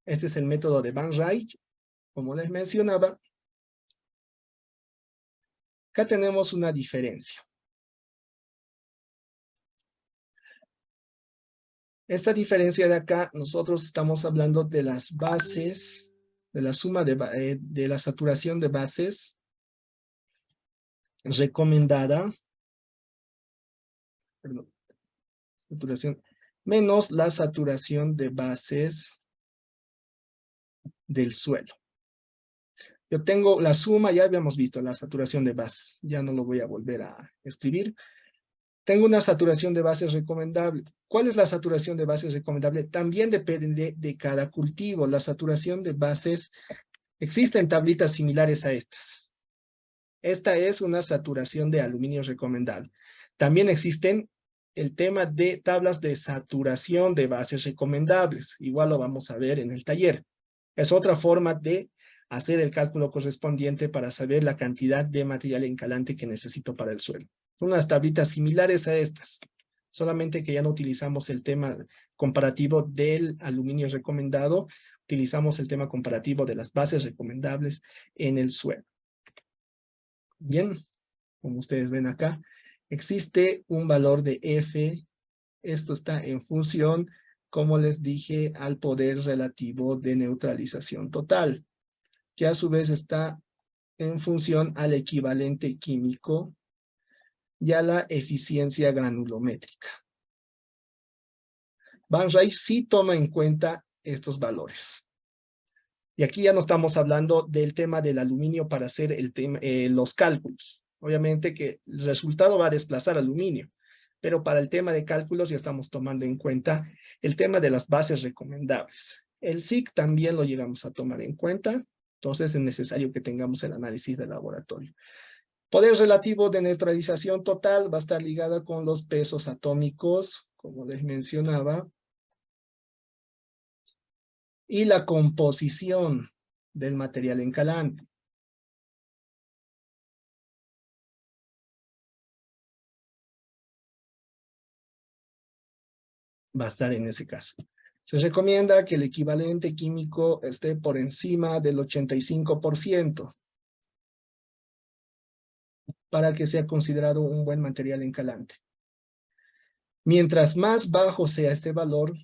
Este es el método de Van Rijn, como les mencionaba. Acá tenemos una diferencia. Esta diferencia de acá, nosotros estamos hablando de las bases, de la suma de la saturación de bases recomendada, perdón, saturación, menos la saturación de bases del suelo. Yo tengo la suma, ya habíamos visto la saturación de bases, ya no lo voy a volver a escribir. Tengo una saturación de bases recomendable. ¿Cuál es la saturación de bases recomendable? También depende de cada cultivo. La saturación de bases, existen tablitas similares a estas. Esta es una saturación de aluminio recomendable. También existen el tema de tablas de saturación de bases recomendables. Igual lo vamos a ver en el taller. Es otra forma de hacer el cálculo correspondiente para saber la cantidad de material encalante que necesito para el suelo. Son unas tablitas similares a estas. solamente que ya no utilizamos el tema comparativo del aluminio recomendado, utilizamos el tema comparativo de las bases recomendables en el suelo. Bien, como ustedes ven acá, existe un valor de F. Esto está en función, como les dije, al poder relativo de neutralización total, que a su vez está en función al equivalente químico y a la eficiencia granulométrica. Van Rij sí toma en cuenta estos valores. Y aquí ya no estamos hablando del tema del aluminio para hacer los cálculos. Obviamente que el resultado va a desplazar aluminio, pero para el tema de cálculos ya estamos tomando en cuenta el tema de las bases recomendables. El SIC también lo llegamos a tomar en cuenta, entonces es necesario que tengamos el análisis de laboratorio. Poder relativo de neutralización total va a estar ligada con los pesos atómicos, como les mencionaba, y la composición del material encalante. Va a estar en ese caso. Se recomienda que el equivalente químico esté por encima del 85% para que sea considerado un buen material encalante. Mientras más bajo sea este valor,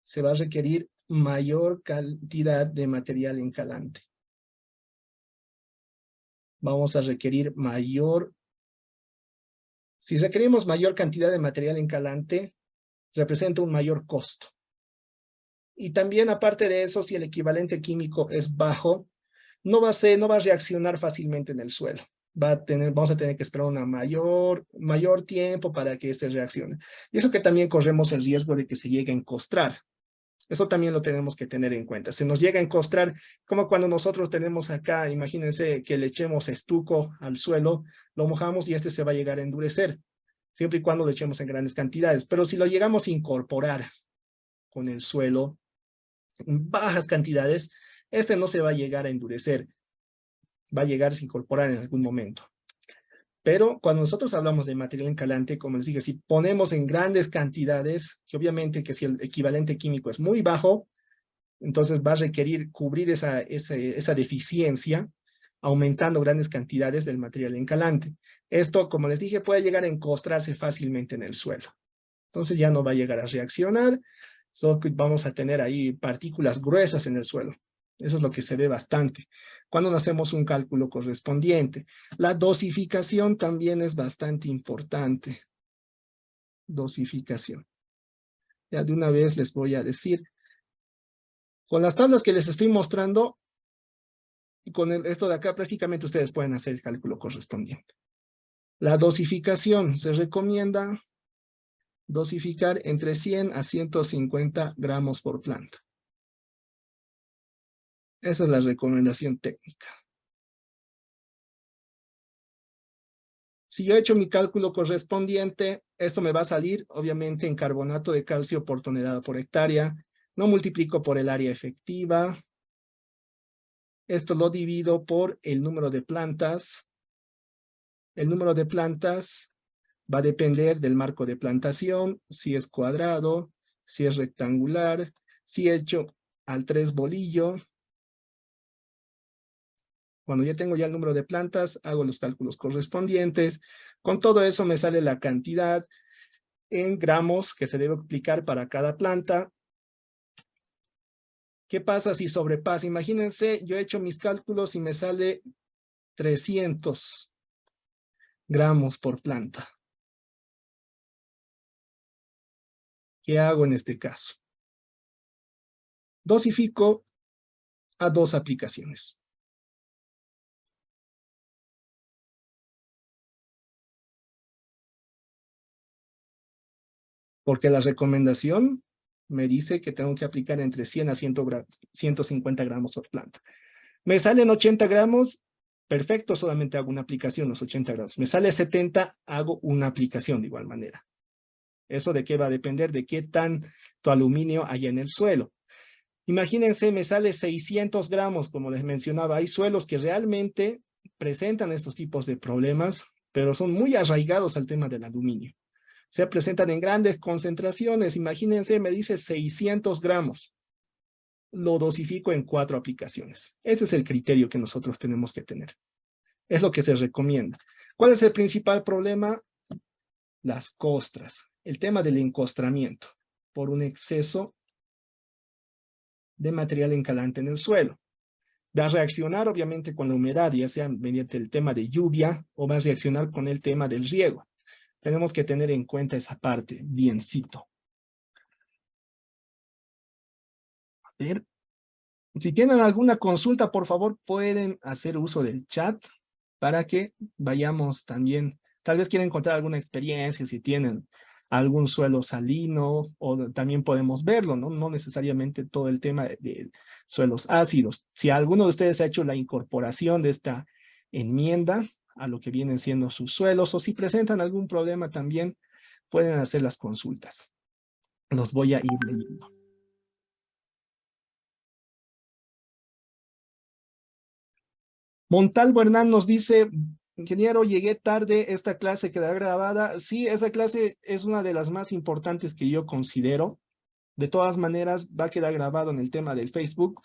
se va a requerir mayor cantidad de material encalante. Vamos a requerir si requerimos mayor cantidad de material encalante, representa un mayor costo. Y también, aparte de eso, si el equivalente químico es bajo, no va a reaccionar fácilmente en el suelo. Vamos a tener que esperar un mayor tiempo para que este reaccione. Y eso que también corremos el riesgo de que se llegue a encostrar. Eso también lo tenemos que tener en cuenta. Se nos llega a encostrar, como cuando nosotros tenemos acá, imagínense que le echemos estuco al suelo, lo mojamos y este se va a llegar a endurecer, siempre y cuando lo echemos en grandes cantidades. Pero si lo llegamos a incorporar con el suelo en bajas cantidades, este no se va a llegar a endurecer, va a llegar a incorporar en algún momento. Pero cuando nosotros hablamos de material encalante, como les dije, si ponemos en grandes cantidades, que obviamente que si el equivalente químico es muy bajo, entonces va a requerir cubrir esa deficiencia, aumentando grandes cantidades del material encalante. Esto, como les dije, puede llegar a encostrarse fácilmente en el suelo. Entonces ya no va a llegar a reaccionar, solo que vamos a tener ahí partículas gruesas en el suelo. Eso es lo que se ve bastante cuando hacemos un cálculo correspondiente. La dosificación también es bastante importante. Dosificación. Ya de una vez les voy a decir. Con las tablas que les estoy mostrando, y con esto de acá prácticamente ustedes pueden hacer el cálculo correspondiente. La dosificación se recomienda dosificar entre 100 a 150 gramos por planta. Esa es la recomendación técnica. Si yo he hecho mi cálculo correspondiente, esto me va a salir, obviamente, en carbonato de calcio por tonelada por hectárea. No multiplico por el área efectiva. Esto lo divido por el número de plantas. El número de plantas va a depender del marco de plantación, si es cuadrado, si es rectangular, si he hecho al 3 bolillo. Cuando ya tengo ya el número de plantas, hago los cálculos correspondientes. Con todo eso me sale la cantidad en gramos que se debe aplicar para cada planta. ¿Qué pasa si sobrepasa? Imagínense, yo he hecho mis cálculos y me sale 300 gramos por planta. ¿Qué hago en este caso? Dosifico a 2 aplicaciones. Porque la recomendación me dice que tengo que aplicar entre 100 a 150 gramos por planta. Me salen 80 gramos, perfecto, solamente hago una aplicación, los 80 gramos. Me sale 70, hago una aplicación de igual manera. ¿Eso de qué va a depender? De qué tanto aluminio hay en el suelo. Imagínense, me sale 600 gramos, como les mencionaba. Hay suelos que realmente presentan estos tipos de problemas. pero son muy arraigados al tema del aluminio. Se presentan en grandes concentraciones. Imagínense, me dice 600 gramos. Lo dosifico en 4 aplicaciones. Ese es el criterio que nosotros tenemos que tener. Es lo que se recomienda. ¿Cuál es el principal problema? Las costras. El tema del encostramiento por un exceso de material encalante en el suelo. Va a reaccionar obviamente con la humedad, ya sea mediante el tema de lluvia o va a reaccionar con el tema del riego. Tenemos que tener en cuenta esa parte, biencito. A ver, si tienen alguna consulta, por favor, pueden hacer uso del chat para que vayamos también. Tal vez quieren encontrar alguna experiencia, si tienen algún suelo salino, o también podemos verlo, ¿no? No necesariamente todo el tema de suelos ácidos. Si alguno de ustedes ha hecho la incorporación de esta enmienda a lo que vienen siendo sus suelos, o si presentan algún problema también, pueden hacer las consultas. Los voy a ir leyendo. Montalvo Hernán nos dice, ingeniero, llegué tarde, esta clase quedará grabada. Sí, esa clase es una de las más importantes que yo considero. De todas maneras, va a quedar grabado en el tema del Facebook.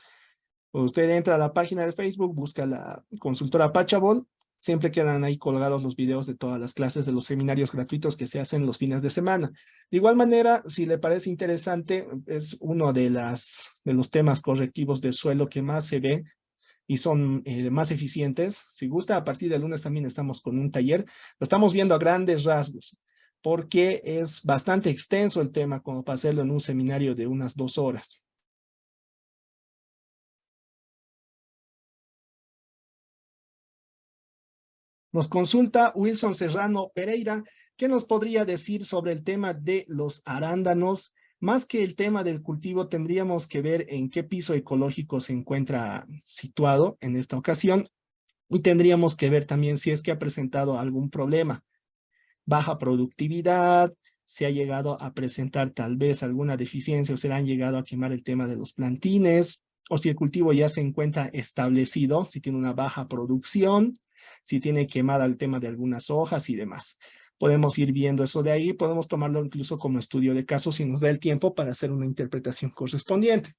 Usted entra a la página de Facebook, busca la consultora Pachabol, siempre quedan ahí colgados los videos de todas las clases de los seminarios gratuitos que se hacen los fines de semana. De igual manera, si le parece interesante, es uno de los temas correctivos del suelo que más se ve y son más eficientes. Si gusta, a partir del lunes también estamos con un taller. Lo estamos viendo a grandes rasgos, porque es bastante extenso el tema como para hacerlo en un seminario de unas 2 horas. Nos consulta Wilson Serrano Pereira, ¿qué nos podría decir sobre el tema de los arándanos? Más que el tema del cultivo, tendríamos que ver en qué piso ecológico se encuentra situado en esta ocasión y tendríamos que ver también si es que ha presentado algún problema. Baja productividad, se ha llegado a presentar tal vez alguna deficiencia o se le han llegado a quemar el tema de los plantines, o si el cultivo ya se encuentra establecido, si tiene una baja producción, si tiene quemada el tema de algunas hojas y demás. Podemos ir viendo eso de ahí, podemos tomarlo incluso como estudio de caso si nos da el tiempo para hacer una interpretación correspondiente.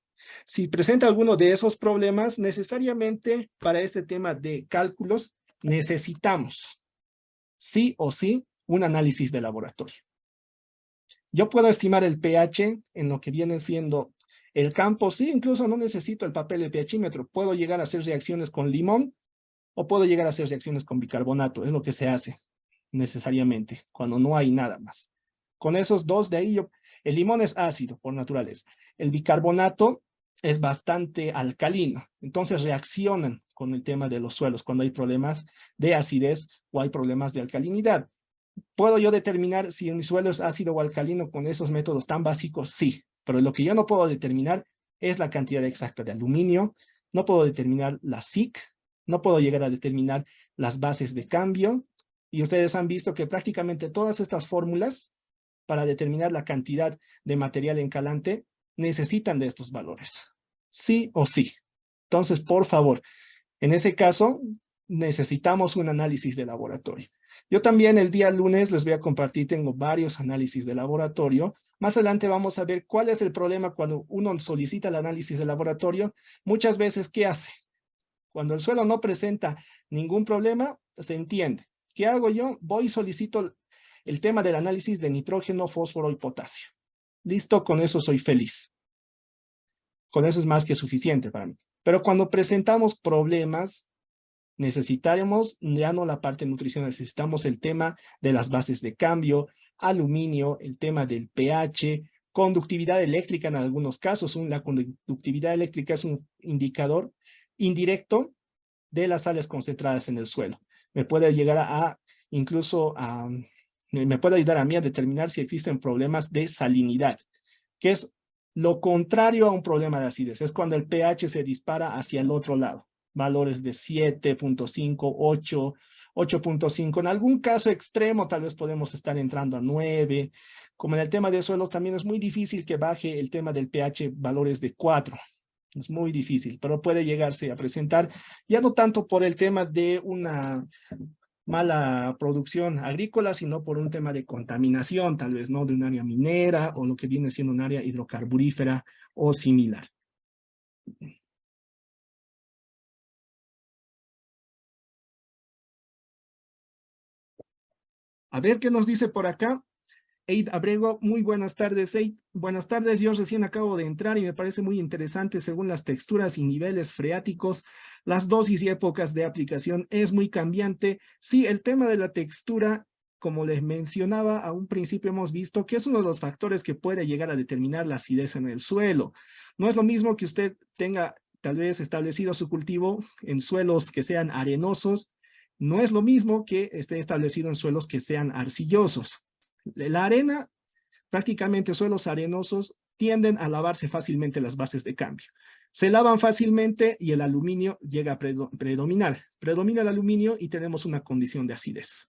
Si presenta alguno de esos problemas, necesariamente para este tema de cálculos necesitamos sí o sí un análisis de laboratorio. Yo puedo estimar el pH en lo que viene siendo el campo, sí, incluso no necesito el papel de pHímetro, puedo llegar a hacer reacciones con limón o puedo llegar a hacer reacciones con bicarbonato, es lo que se hace necesariamente, cuando no hay nada más. Con esos dos de ahí, el limón es ácido por naturaleza, el bicarbonato es bastante alcalino, entonces reaccionan con el tema de los suelos cuando hay problemas de acidez o hay problemas de alcalinidad. ¿Puedo yo determinar si mi suelo es ácido o alcalino con esos métodos tan básicos? Sí, pero lo que yo no puedo determinar es la cantidad exacta de aluminio, no puedo determinar la SIC, no puedo llegar a determinar las bases de cambio, y ustedes han visto que prácticamente todas estas fórmulas para determinar la cantidad de material encalante necesitan de estos valores, sí o sí. Entonces, por favor, en ese caso, necesitamos un análisis de laboratorio. Yo también el día lunes les voy a compartir, tengo varios análisis de laboratorio. Más adelante vamos a ver cuál es el problema cuando uno solicita el análisis de laboratorio. Muchas veces, ¿qué hace? Cuando el suelo no presenta ningún problema, se entiende. ¿Qué hago yo? Voy y solicito el tema del análisis de nitrógeno, fósforo y potasio. Listo, con eso soy feliz. Con eso es más que suficiente para mí. Pero cuando presentamos problemas, necesitaremos ya no la parte nutricional, necesitamos el tema de las bases de cambio, aluminio, el tema del pH, conductividad eléctrica en algunos casos. La conductividad eléctrica es un indicador indirecto de las sales concentradas en el suelo. Me puede llegar incluso me puede ayudar a mí a determinar si existen problemas de salinidad, que es lo contrario a un problema de acidez. Es cuando el pH se dispara hacia el otro lado. Valores de 7.5, 8, 8.5. En algún caso extremo tal vez podemos estar entrando a 9. Como en el tema de suelos también es muy difícil que baje el tema del pH valores de 4. Es muy difícil, pero puede llegarse a presentar, ya no tanto por el tema de mala producción agrícola, sino por un tema de contaminación, tal vez, ¿no? De un área minera o lo que viene siendo un área hidrocarburífera o similar. A ver qué nos dice por acá. Eid Abrego, muy buenas tardes, Eid. Buenas tardes, yo recién acabo de entrar y me parece muy interesante según las texturas y niveles freáticos, las dosis y épocas de aplicación es muy cambiante. Sí, el tema de la textura, como les mencionaba a un principio, hemos visto que es uno de los factores que puede llegar a determinar la acidez en el suelo. No es lo mismo que usted tenga tal vez establecido su cultivo en suelos que sean arenosos, no es lo mismo que esté establecido en suelos que sean arcillosos. La arena, prácticamente suelos arenosos, tienden a lavarse fácilmente las bases de cambio. Se lavan fácilmente y el aluminio llega a predominar. Predomina el aluminio y tenemos una condición de acidez.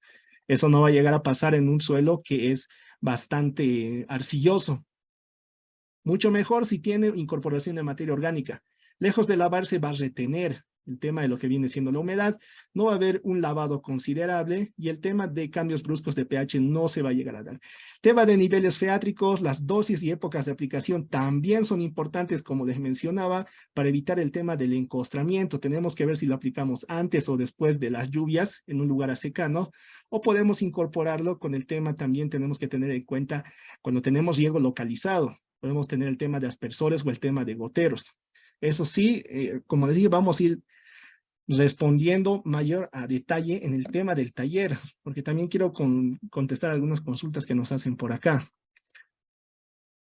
Eso no va a llegar a pasar en un suelo que es bastante arcilloso. Mucho mejor si tiene incorporación de materia orgánica. Lejos de lavarse va a retener el tema de lo que viene siendo la humedad, no va a haber un lavado considerable y el tema de cambios bruscos de pH no se va a llegar a dar. Tema de niveles freátricos, las dosis y épocas de aplicación también son importantes, como les mencionaba, para evitar el tema del encostramiento. Tenemos que ver si lo aplicamos antes o después de las lluvias en un lugar secano, o podemos incorporarlo con el tema, también tenemos que tener en cuenta cuando tenemos riego localizado. Podemos tener el tema de aspersores o el tema de goteros. Eso sí, como les dije, vamos a ir respondiendo mayor a detalle en el tema del taller, porque también quiero contestar algunas consultas que nos hacen por acá.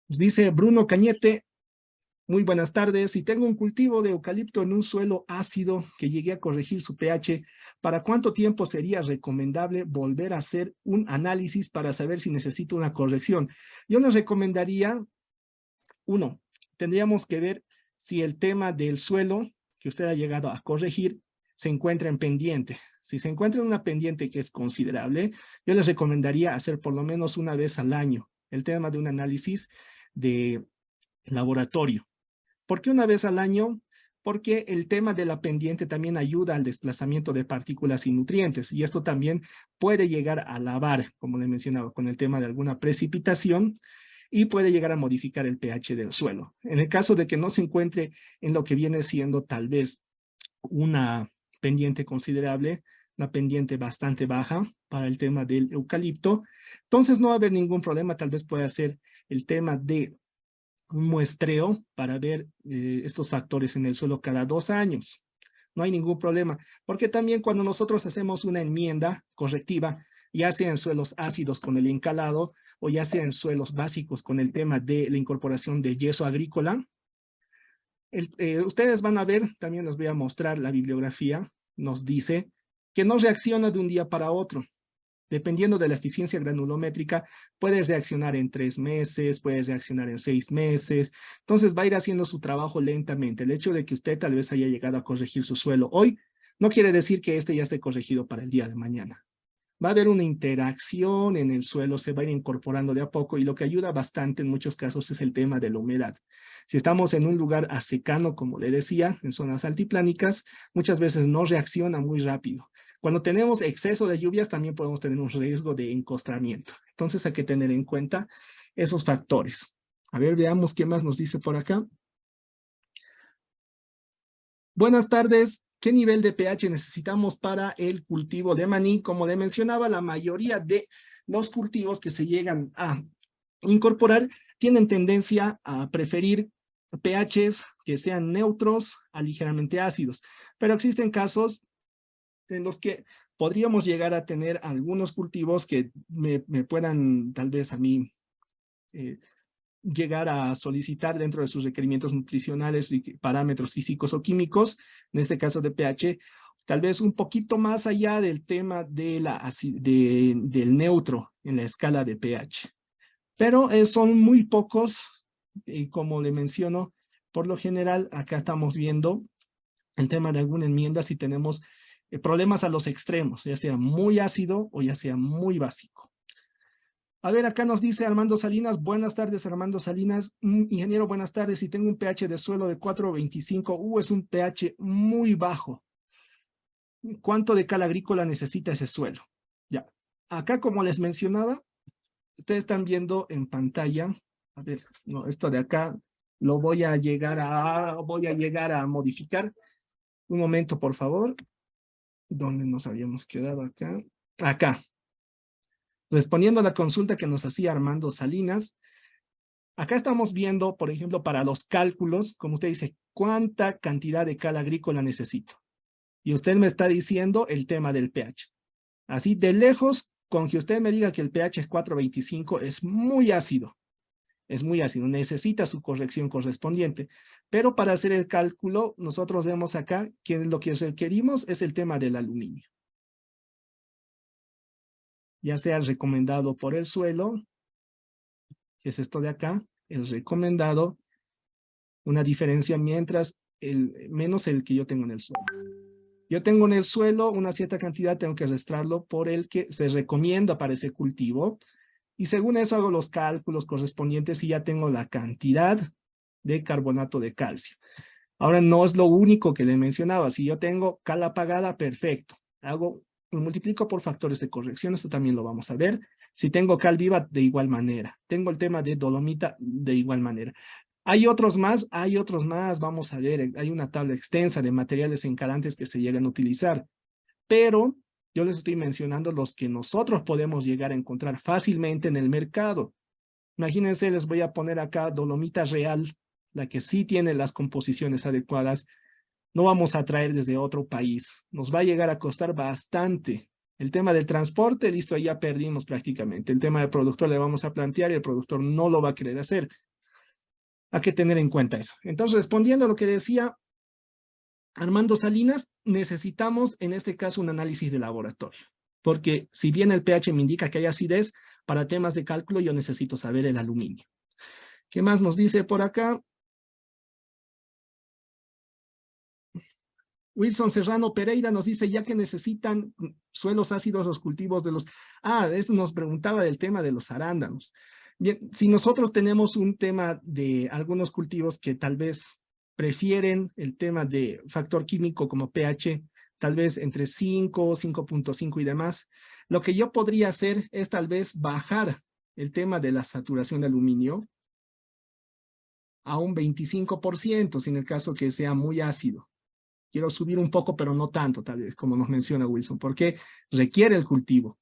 Nos dice Bruno Cañete, muy buenas tardes. Si tengo un cultivo de eucalipto en un suelo ácido que llegué a corregir su pH, ¿para cuánto tiempo sería recomendable volver a hacer un análisis para saber si necesito una corrección? Yo les recomendaría, uno, tendríamos que ver si el tema del suelo que usted ha llegado a corregir se encuentra en pendiente. Si se encuentra en una pendiente que es considerable, yo les recomendaría hacer por lo menos una vez al año el tema de un análisis de laboratorio. ¿Por qué una vez al año? Porque el tema de la pendiente también ayuda al desplazamiento de partículas y nutrientes, y esto también puede llegar a lavar, como le mencionaba, con el tema de alguna precipitación, y puede llegar a modificar el pH del suelo. En el caso de que no se encuentre en lo que viene siendo tal vez una pendiente considerable, una pendiente bastante baja para el tema del eucalipto, entonces no va a haber ningún problema, tal vez puede ser el tema de un muestreo para ver estos factores en el suelo cada 2 años. No hay ningún problema, porque también cuando nosotros hacemos una enmienda correctiva, ya sea en suelos ácidos con el encalado o ya sea en suelos básicos con el tema de la incorporación de yeso agrícola, ustedes van a ver, también les voy a mostrar la bibliografía, nos dice que no reacciona de un día para otro. Dependiendo de la eficiencia granulométrica, puedes reaccionar en 3 meses, puedes reaccionar en 6 meses. Entonces va a ir haciendo su trabajo lentamente. El hecho de que usted tal vez haya llegado a corregir su suelo hoy, no quiere decir que este ya esté corregido para el día de mañana. Va a haber una interacción en el suelo, se va a ir incorporando de a poco y lo que ayuda bastante en muchos casos es el tema de la humedad. Si estamos en un lugar asecano, como le decía, en zonas altiplánicas, muchas veces no reacciona muy rápido. Cuando tenemos exceso de lluvias también podemos tener un riesgo de encostramiento. Entonces hay que tener en cuenta esos factores. A ver, veamos qué más nos dice por acá. Buenas tardes. ¿Qué nivel de pH necesitamos para el cultivo de maní? Como le mencionaba, la mayoría de los cultivos que se llegan a incorporar tienen tendencia a preferir pHs que sean neutros a ligeramente ácidos, pero existen casos en los que podríamos llegar a tener algunos cultivos que me puedan tal vez a mí llegar a solicitar dentro de sus requerimientos nutricionales y parámetros físicos o químicos, en este caso de pH, tal vez un poquito más allá del tema de del neutro en la escala de pH. Pero son muy pocos, y como le menciono, por lo general acá estamos viendo el tema de alguna enmienda si tenemos problemas a los extremos, ya sea muy ácido o ya sea muy básico. A ver, acá nos dice Armando Salinas. Buenas tardes, Armando Salinas. Ingeniero, buenas tardes. Si tengo un pH de suelo de 4.25, es un pH muy bajo. ¿Cuánto de cal agrícola necesita ese suelo? Ya. Acá, como les mencionaba, ustedes están viendo en pantalla. A ver, no, esto de acá lo voy a llegar a modificar. Un momento, por favor. ¿Dónde nos habíamos quedado acá? Acá. Respondiendo a la consulta que nos hacía Armando Salinas, acá estamos viendo, por ejemplo, para los cálculos, como usted dice, ¿cuánta cantidad de cal agrícola necesito? Y usted me está diciendo el tema del pH. Así de lejos, con que usted me diga que el pH es 4.25, es muy ácido, necesita su corrección correspondiente. Pero para hacer el cálculo, nosotros vemos acá que lo que requerimos es el tema del aluminio. Ya sea recomendado por el suelo, que es esto de acá, el recomendado, una diferencia menos el que yo tengo en el suelo. Yo tengo en el suelo una cierta cantidad, tengo que restarlo por el que se recomienda para ese cultivo. Y según eso hago los cálculos correspondientes y ya tengo la cantidad de carbonato de calcio. Ahora no es lo único que le mencionaba. Si yo tengo cal apagada, perfecto. Lo multiplico por factores de corrección, esto también lo vamos a ver. Si tengo cal viva, de igual manera. Tengo el tema de dolomita, de igual manera. Hay otros más, vamos a ver, hay una tabla extensa de materiales encarantes que se llegan a utilizar, pero yo les estoy mencionando los que nosotros podemos llegar a encontrar fácilmente en el mercado. Imagínense, les voy a poner acá dolomita real, la que sí tiene las composiciones adecuadas. No vamos a traer desde otro país, nos va a llegar a costar bastante. El tema del transporte, listo, ahí ya perdimos prácticamente. El tema del productor le vamos a plantear y el productor no lo va a querer hacer. Hay que tener en cuenta eso. Entonces, respondiendo a lo que decía Armando Salinas, necesitamos en este caso un análisis de laboratorio, porque si bien el pH me indica que hay acidez, para temas de cálculo yo necesito saber el aluminio. ¿Qué más nos dice por acá? Wilson Serrano Pereira nos dice, ya que necesitan suelos ácidos los cultivos de los... Esto nos preguntaba del tema de los arándanos. Bien, si nosotros tenemos un tema de algunos cultivos que tal vez prefieren el tema de factor químico como pH, tal vez entre 5, 5.5 y demás, lo que yo podría hacer es tal vez bajar el tema de la saturación de aluminio a un 25%, si en el caso que sea muy ácido. Quiero subir un poco, pero no tanto, tal vez, como nos menciona Wilson, porque requiere el cultivo.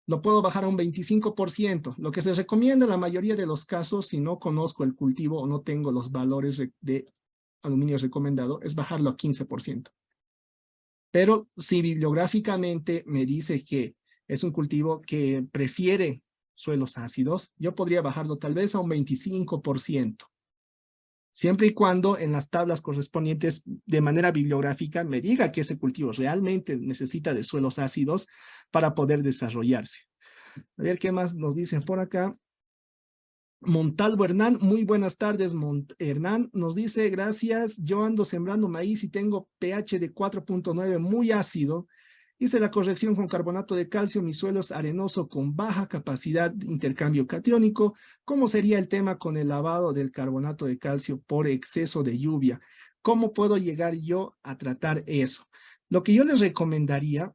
Lo puedo bajar a un 25%. Lo que se recomienda en la mayoría de los casos, si no conozco el cultivo o no tengo los valores de aluminio recomendado, es bajarlo a 15%. Pero si bibliográficamente me dice que es un cultivo que prefiere suelos ácidos, yo podría bajarlo tal vez a un 25%. Siempre y cuando en las tablas correspondientes de manera bibliográfica me diga que ese cultivo realmente necesita de suelos ácidos para poder desarrollarse. A ver qué más nos dicen por acá. Montalvo Hernán, muy buenas tardes, Hernán. Nos dice, gracias, yo ando sembrando maíz y tengo pH de 4.9 muy ácido. Hice la corrección con carbonato de calcio, mi suelo es arenoso con baja capacidad de intercambio catiónico. ¿Cómo sería el tema con el lavado del carbonato de calcio por exceso de lluvia? ¿Cómo puedo llegar yo a tratar eso? Lo que yo les recomendaría,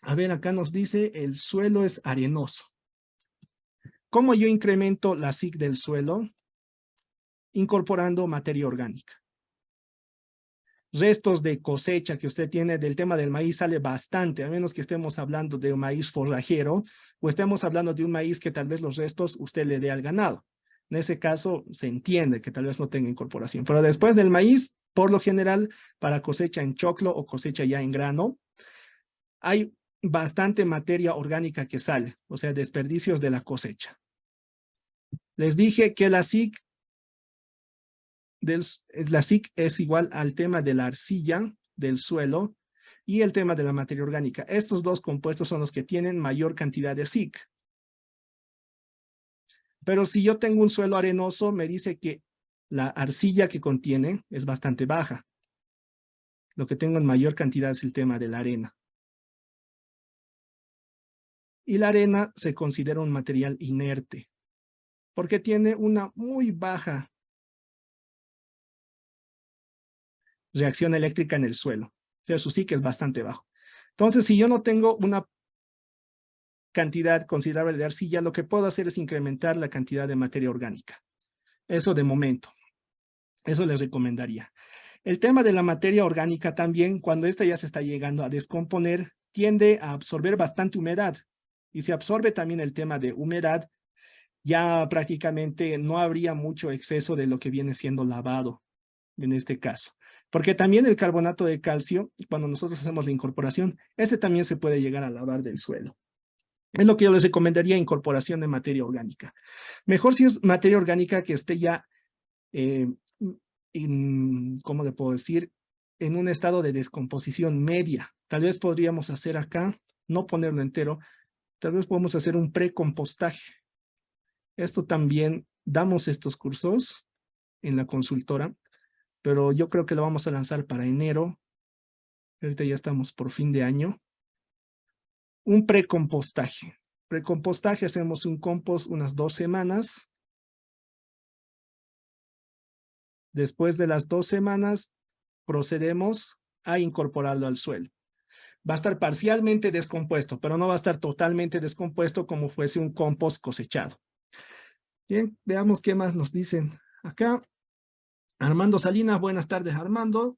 a ver, acá nos dice, el suelo es arenoso. ¿Cómo yo incremento la SIC del suelo? Incorporando materia orgánica. Restos de cosecha que usted tiene del tema del maíz sale bastante, a menos que estemos hablando de un maíz forrajero o estemos hablando de un maíz que tal vez los restos usted le dé al ganado. En ese caso se entiende que tal vez no tenga incorporación, pero después del maíz, por lo general, para cosecha en choclo o cosecha ya en grano, hay bastante materia orgánica que sale, o sea, desperdicios de la cosecha. Les dije que la SIC es igual al tema de la arcilla del suelo y el tema de la materia orgánica. Estos dos compuestos son los que tienen mayor cantidad de SIC. Pero si yo tengo un suelo arenoso, me dice que la arcilla que contiene es bastante baja. Lo que tengo en mayor cantidad es el tema de la arena. Y la arena se considera un material inerte, porque tiene una muy baja reacción eléctrica en el suelo. sea, su SIC es bastante bajo. Entonces, si yo no tengo una cantidad considerable de arcilla, lo que puedo hacer es incrementar la cantidad de materia orgánica. Eso de momento. Eso les recomendaría. El tema de la materia orgánica también, cuando esta ya se está llegando a descomponer, tiende a absorber bastante humedad. Y si absorbe también el tema de humedad, ya prácticamente no habría mucho exceso de lo que viene siendo lavado en este caso. Porque también el carbonato de calcio, cuando nosotros hacemos la incorporación, ese también se puede llegar a lavar del suelo. Es lo que yo les recomendaría, incorporación de materia orgánica. Mejor si es materia orgánica que esté ya eh, ¿cómo le puedo decir? En un estado de descomposición media. Tal vez podríamos hacer acá, no ponerlo entero, tal vez podemos hacer un precompostaje. Esto también damos estos cursos en la consultora, pero yo creo que lo vamos a lanzar para enero. Ahorita ya estamos por fin de año. Un precompostaje. Precompostaje, hacemos un compost unas 2 semanas. Después de las 2 semanas, procedemos a incorporarlo al suelo. Va a estar parcialmente descompuesto, pero no va a estar totalmente descompuesto como fuese un compost cosechado. Bien, veamos qué más nos dicen acá. Armando Salinas, buenas tardes, Armando.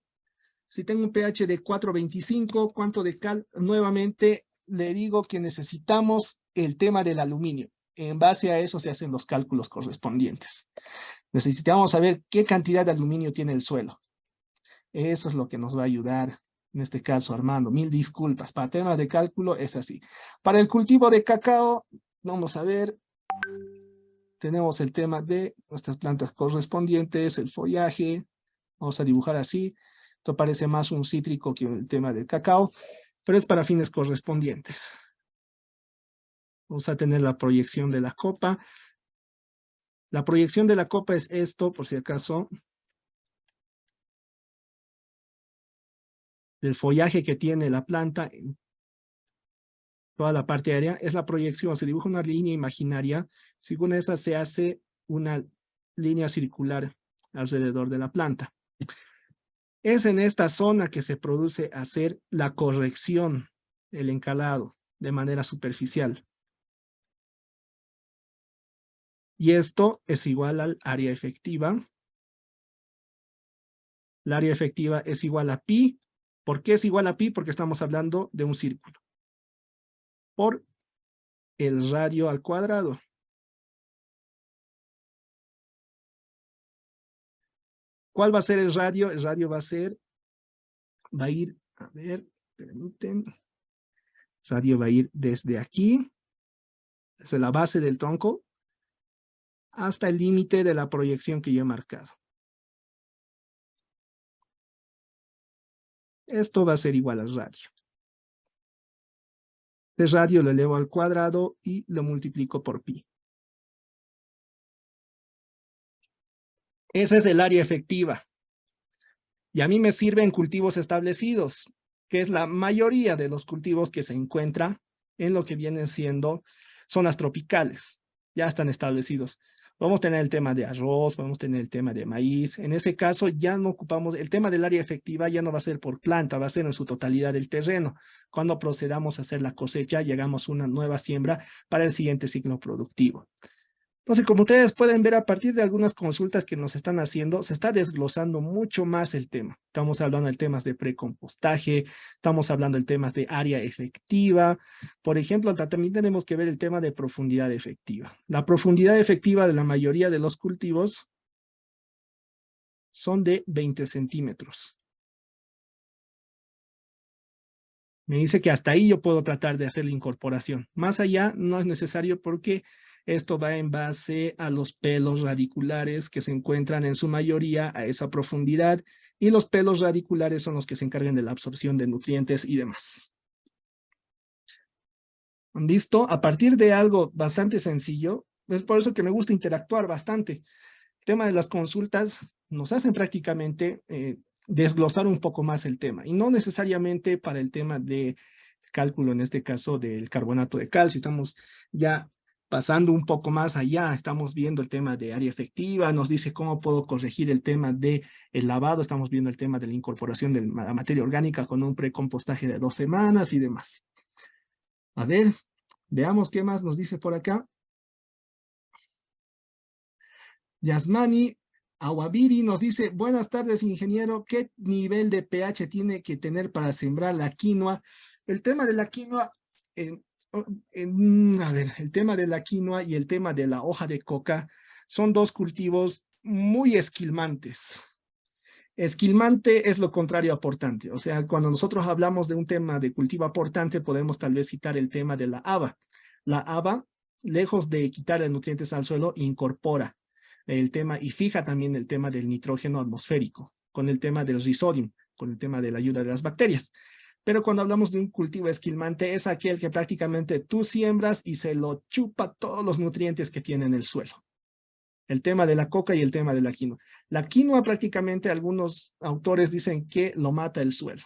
Si tengo un pH de 4.25, ¿cuánto de cal? Nuevamente le digo que necesitamos el tema del aluminio. En base a eso se hacen los cálculos correspondientes. Necesitamos saber qué cantidad de aluminio tiene el suelo. Eso es lo que nos va a ayudar, en este caso, Armando. Mil disculpas. Para temas de cálculo es así. Para el cultivo de cacao, vamos a ver. Tenemos el tema de nuestras plantas correspondientes, el follaje. Vamos a dibujar así. Esto parece más un cítrico que el tema del cacao, pero es para fines correspondientes. Vamos a tener la proyección de la copa. La proyección de la copa es esto, por si acaso. El follaje que tiene la planta en toda la parte aérea es la proyección. Se dibuja una línea imaginaria. Según esa se hace una línea circular alrededor de la planta. Es en esta zona que se produce hacer la corrección, el encalado, de manera superficial. Y esto es igual al área efectiva. La área efectiva es igual a pi. ¿Por qué es igual a pi? Porque estamos hablando de un círculo. Por el radio al cuadrado. ¿Cuál va a ser el radio? El radio va a ir, a ver, permiten. Radio va a ir desde aquí, desde la base del tronco, hasta el límite de la proyección que yo he marcado. Esto va a ser igual al radio. El radio lo elevo al cuadrado y lo multiplico por pi. Ese es el área efectiva. Y a mí me sirve en cultivos establecidos, que es la mayoría de los cultivos que se encuentran en lo que vienen siendo zonas tropicales. Ya están establecidos. Vamos a tener el tema de arroz, vamos a tener el tema de maíz. En ese caso ya no ocupamos, el tema del área efectiva ya no va a ser por planta, va a ser en su totalidad el terreno. Cuando procedamos a hacer la cosecha, llegamos a una nueva siembra para el siguiente ciclo productivo. Entonces, como ustedes pueden ver, a partir de algunas consultas que nos están haciendo, se está desglosando mucho más el tema. Estamos hablando de temas de precompostaje, estamos hablando de temas de área efectiva. Por ejemplo, también tenemos que ver el tema de profundidad efectiva. La profundidad efectiva de la mayoría de los cultivos son de 20 centímetros. Me dice que hasta ahí yo puedo tratar de hacer la incorporación. Más allá no es necesario porque esto va en base a los pelos radiculares que se encuentran en su mayoría a esa profundidad y los pelos radiculares son los que se encargan de la absorción de nutrientes y demás. ¿Han visto? A partir de algo bastante sencillo, es por eso que me gusta interactuar bastante. El tema de las consultas nos hacen prácticamente desglosar un poco más el tema y no necesariamente para el tema de cálculo, en este caso del carbonato de calcio. Estamos ya Pasando un poco más allá, estamos viendo el tema de área efectiva, nos dice cómo puedo corregir el tema de el lavado, estamos viendo el tema de la incorporación de la materia orgánica con un precompostaje de 2 semanas y demás. A ver, veamos qué más nos dice por acá. Yasmani Awabiri nos dice, buenas tardes, ingeniero, ¿qué nivel de pH tiene que tener para sembrar la quinoa? El tema de la quinoa, a ver, el tema de la quinoa y el tema de la hoja de coca son dos cultivos muy esquilmantes. Esquilmante es lo contrario a aportante. O sea, cuando nosotros hablamos de un tema de cultivo aportante, podemos tal vez citar el tema de la haba. La haba, lejos de quitarle nutrientes al suelo, incorpora el tema y fija también el tema del nitrógeno atmosférico, con el tema del rizodium, con el tema de la ayuda de las bacterias. Pero cuando hablamos de un cultivo esquilmante, es aquel que prácticamente tú siembras y se lo chupa todos los nutrientes que tiene en el suelo. El tema de la coca y el tema de la quinoa. La quinoa prácticamente algunos autores dicen que lo mata el suelo.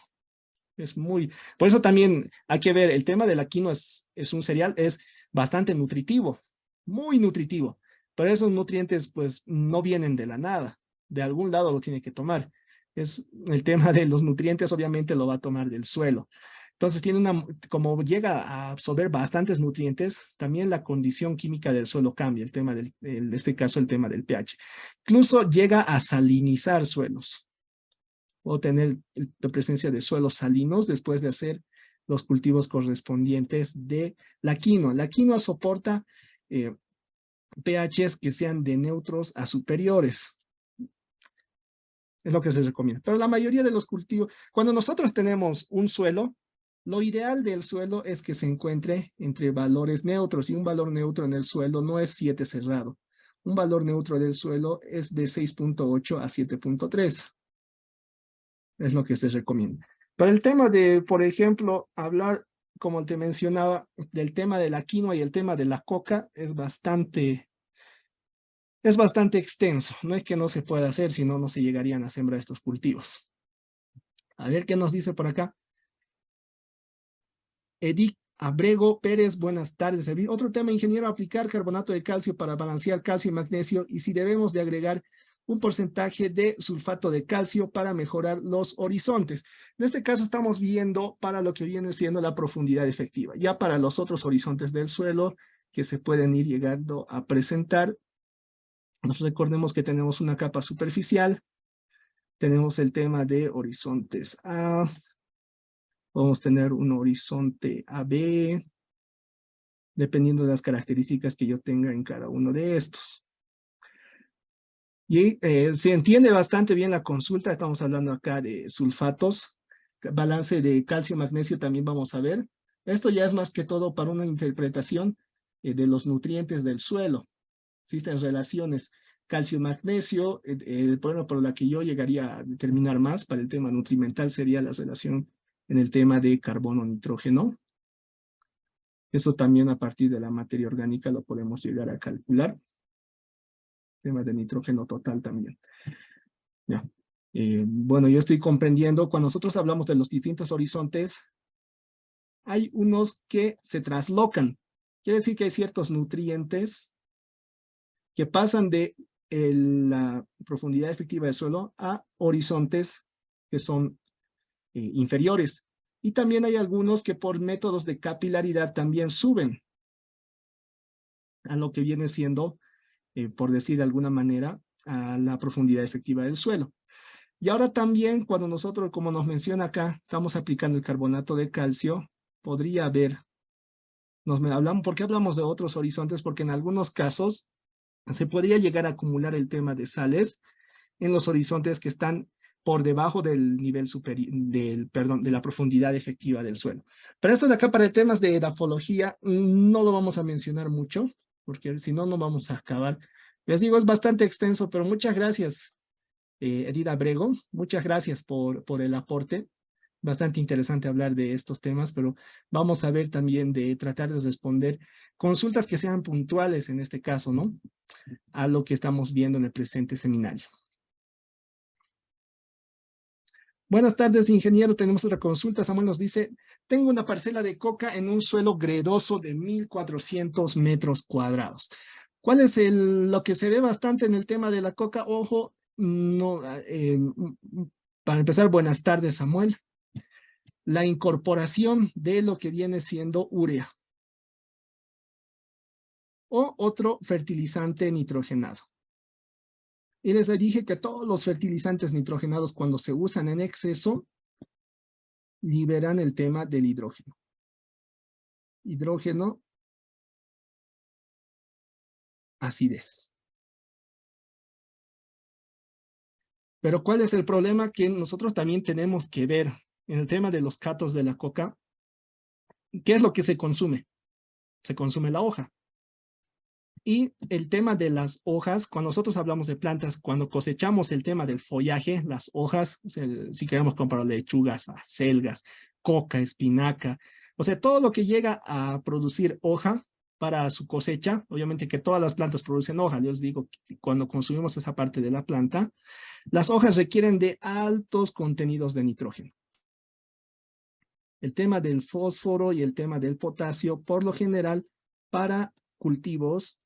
Es muy, por eso también hay que ver, el tema de la quinoa es un cereal, es bastante nutritivo, muy nutritivo, pero esos nutrientes pues no vienen de la nada, de algún lado lo tiene que tomar. Es el tema de los nutrientes, obviamente lo va a tomar del suelo. Entonces tiene como llega a absorber bastantes nutrientes, también la condición química del suelo cambia, el tema en este caso el tema del pH. Incluso llega a salinizar suelos o tener la presencia de suelos salinos después de hacer los cultivos correspondientes de la quinoa. La quinoa soporta pHs que sean de neutros a superiores. Es lo que se recomienda. Pero la mayoría de los cultivos, cuando nosotros tenemos un suelo, lo ideal del suelo es que se encuentre entre valores neutros, y un valor neutro en el suelo no es 7 cerrado. Un valor neutro del suelo es de 6.8 a 7.3. Es lo que se recomienda. Pero el tema de, por ejemplo, hablar, como te mencionaba, del tema de la quinoa y el tema de la coca es bastante extenso. No es que no se pueda hacer, sino no se llegarían a sembrar estos cultivos. A ver qué nos dice por acá. Edith Abrego Pérez, buenas tardes. Otro tema, ingeniero, aplicar carbonato de calcio para balancear calcio y magnesio, y si debemos de agregar un porcentaje de sulfato de calcio para mejorar los horizontes. En este caso estamos viendo para lo que viene siendo la profundidad efectiva. Ya para los otros horizontes del suelo que se pueden ir llegando a presentar, nos recordemos que tenemos una capa superficial, tenemos el tema de horizontes A, podemos tener un horizonte AB, dependiendo de las características que yo tenga en cada uno de estos. Y se entiende bastante bien la consulta, estamos hablando acá de sulfatos, balance de calcio, magnesio también vamos a ver. Esto ya es más que todo para una interpretación de los nutrientes del suelo. Existen relaciones calcio-magnesio, bueno, por la que yo llegaría a determinar más para el tema nutrimental sería la relación en el tema de carbono-nitrógeno. Eso también a partir de la materia orgánica lo podemos llegar a calcular. Tema de nitrógeno total también. Ya. Bueno, yo estoy comprendiendo, cuando nosotros hablamos de los distintos horizontes, hay unos que se traslocan. Quiere decir que hay ciertos nutrientes que pasan de la profundidad efectiva del suelo a horizontes que son inferiores. Y también hay algunos que por métodos de capilaridad también suben a lo que viene siendo, por decir de alguna manera, a la profundidad efectiva del suelo. Y ahora también, cuando nosotros, como nos menciona acá, estamos aplicando el carbonato de calcio, podría haber, ¿por qué hablamos de otros horizontes? Porque en algunos casos se podría llegar a acumular el tema de sales en los horizontes que están por debajo del nivel superior, de la profundidad efectiva del suelo. Pero esto de acá para temas de edafología no lo vamos a mencionar mucho, porque si no, no vamos a acabar. Les digo, es bastante extenso, pero muchas gracias, Edith Abrego, muchas gracias por el aporte. Bastante interesante hablar de estos temas, pero vamos a ver también de tratar de responder consultas que sean puntuales en este caso, ¿no? A lo que estamos viendo en el presente seminario. Buenas tardes, ingeniero. Tenemos otra consulta. Samuel nos dice, tengo una parcela de coca en un suelo gredoso de 1.400 metros cuadrados. ¿Cuál es lo que se ve bastante en el tema de la coca? Ojo, no, para empezar, buenas tardes, Samuel. La incorporación de lo que viene siendo urea o otro fertilizante nitrogenado. Y les dije que todos los fertilizantes nitrogenados, cuando se usan en exceso, liberan el tema del hidrógeno. Hidrógeno, acidez. Pero ¿cuál es el problema? Que nosotros también tenemos que ver en el tema de los catos de la coca, ¿qué es lo que se consume? Se consume la hoja. Y el tema de las hojas, cuando nosotros hablamos de plantas, cuando cosechamos el tema del follaje, las hojas, si queremos comparar lechugas, acelgas, coca, espinaca, o sea, todo lo que llega a producir hoja para su cosecha, obviamente que todas las plantas producen hoja, yo les digo que cuando consumimos esa parte de la planta, las hojas requieren de altos contenidos de nitrógeno. El tema del fósforo y el tema del potasio, por lo general, para cultivos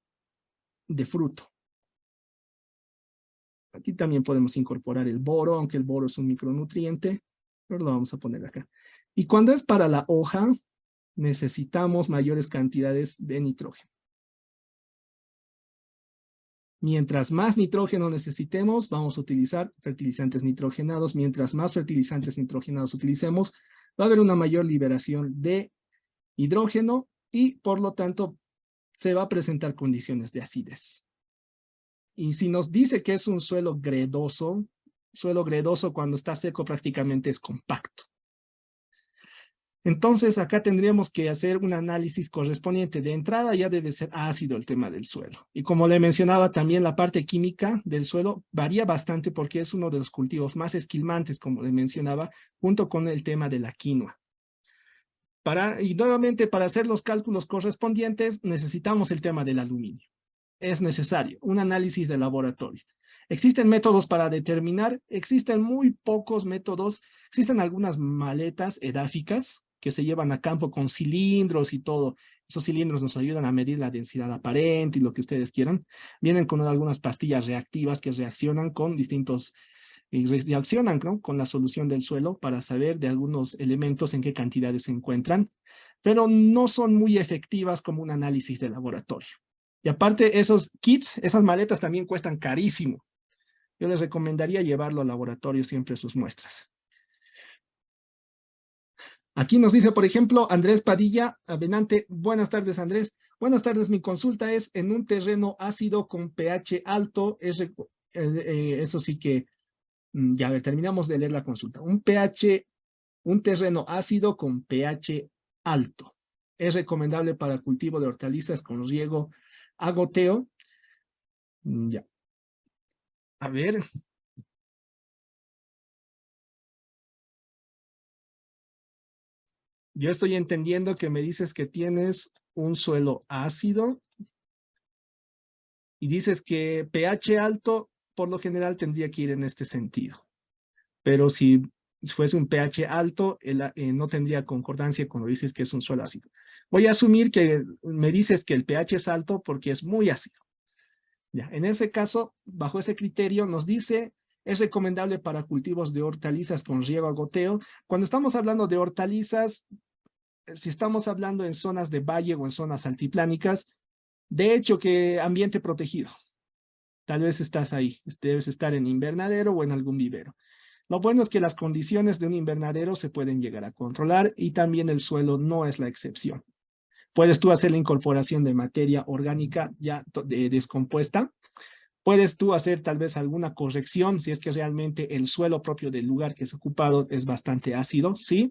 de fruto. Aquí también podemos incorporar el boro, aunque el boro es un micronutriente, pero lo vamos a poner acá. Y cuando es para la hoja, necesitamos mayores cantidades de nitrógeno. Mientras más nitrógeno necesitemos, vamos a utilizar fertilizantes nitrogenados. Mientras más fertilizantes nitrogenados utilicemos, va a haber una mayor liberación de hidrógeno y, por lo tanto, se va a presentar condiciones de acidez. Y si nos dice que es un suelo gredoso cuando está seco prácticamente es compacto. Entonces acá tendríamos que hacer un análisis correspondiente. De entrada ya debe ser ácido el tema del suelo. Y como le mencionaba también, la parte química del suelo varía bastante porque es uno de los cultivos más esquilmantes, como le mencionaba, junto con el tema de la quinoa. Y nuevamente, para hacer los cálculos correspondientes, necesitamos el tema del aluminio. Es necesario un análisis de laboratorio. ¿Existen métodos para determinar? Existen muy pocos métodos. Existen algunas maletas edáficas que se llevan a campo con cilindros y todo. Esos cilindros nos ayudan a medir la densidad aparente y lo que ustedes quieran. Vienen con algunas pastillas reactivas que reaccionan con distintos, reaccionan, ¿no?, con la solución del suelo para saber de algunos elementos en qué cantidades se encuentran, pero no son muy efectivas como un análisis de laboratorio. Y aparte, esos kits, esas maletas también cuestan carísimo. Yo les recomendaría llevarlo al laboratorio siempre sus muestras. Aquí nos dice, por ejemplo, Andrés Padilla, Avenante. Buenas tardes, Andrés. Buenas tardes, mi consulta es en un terreno ácido con pH alto. Eso sí que, ya a ver, terminamos de leer la consulta. Un terreno ácido con pH alto. ¿Es recomendable para cultivo de hortalizas con riego a goteo? Ya. A ver. Yo estoy entendiendo que me dices que tienes un suelo ácido y dices que pH alto, por lo general, tendría que ir en este sentido. Pero si fuese un pH alto, no tendría concordancia cuando dices que es un suelo ácido. Voy a asumir que me dices que el pH es alto porque es muy ácido. Ya, en ese caso, bajo ese criterio, nos dice, es recomendable para cultivos de hortalizas con riego a goteo. Cuando estamos hablando de hortalizas, si estamos hablando en zonas de valle o en zonas altiplánicas, de hecho que ambiente protegido. Tal vez estás ahí, debes estar en invernadero o en algún vivero. Lo bueno es que las condiciones de un invernadero se pueden llegar a controlar y también el suelo no es la excepción. Puedes tú hacer la incorporación de materia orgánica ya descompuesta. Puedes tú hacer tal vez alguna corrección si es que realmente el suelo propio del lugar que es ocupado es bastante ácido, ¿sí?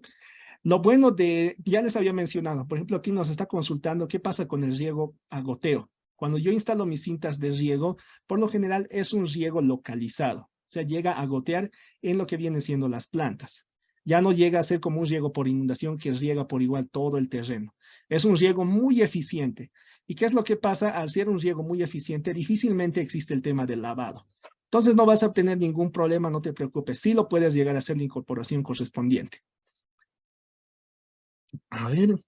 Lo bueno ya les había mencionado, por ejemplo, aquí nos está consultando qué pasa con el riego a goteo. Cuando yo instalo mis cintas de riego, por lo general es un riego localizado, o sea, llega a gotear en lo que vienen siendo las plantas. Ya no llega a ser como un riego por inundación que riega por igual todo el terreno. Es un riego muy eficiente. ¿Y qué es lo que pasa? Al ser un riego muy eficiente, difícilmente existe el tema del lavado. Entonces no vas a obtener ningún problema, no te preocupes. Sí lo puedes llegar a hacer la incorporación correspondiente. A ver,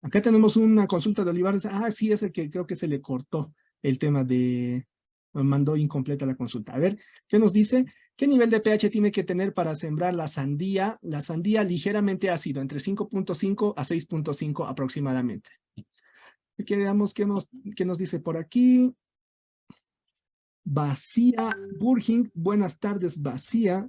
acá tenemos una consulta de Olivares. Ah, sí, es el que creo que se le cortó el tema de... Mandó incompleta la consulta. A ver, ¿qué nos dice? ¿Qué nivel de pH tiene que tener para sembrar la sandía? La sandía ligeramente ácido, entre 5.5 a 6.5 aproximadamente. Aquí veamos qué nos dice por aquí. Vacía, Burging, buenas tardes, Vacía.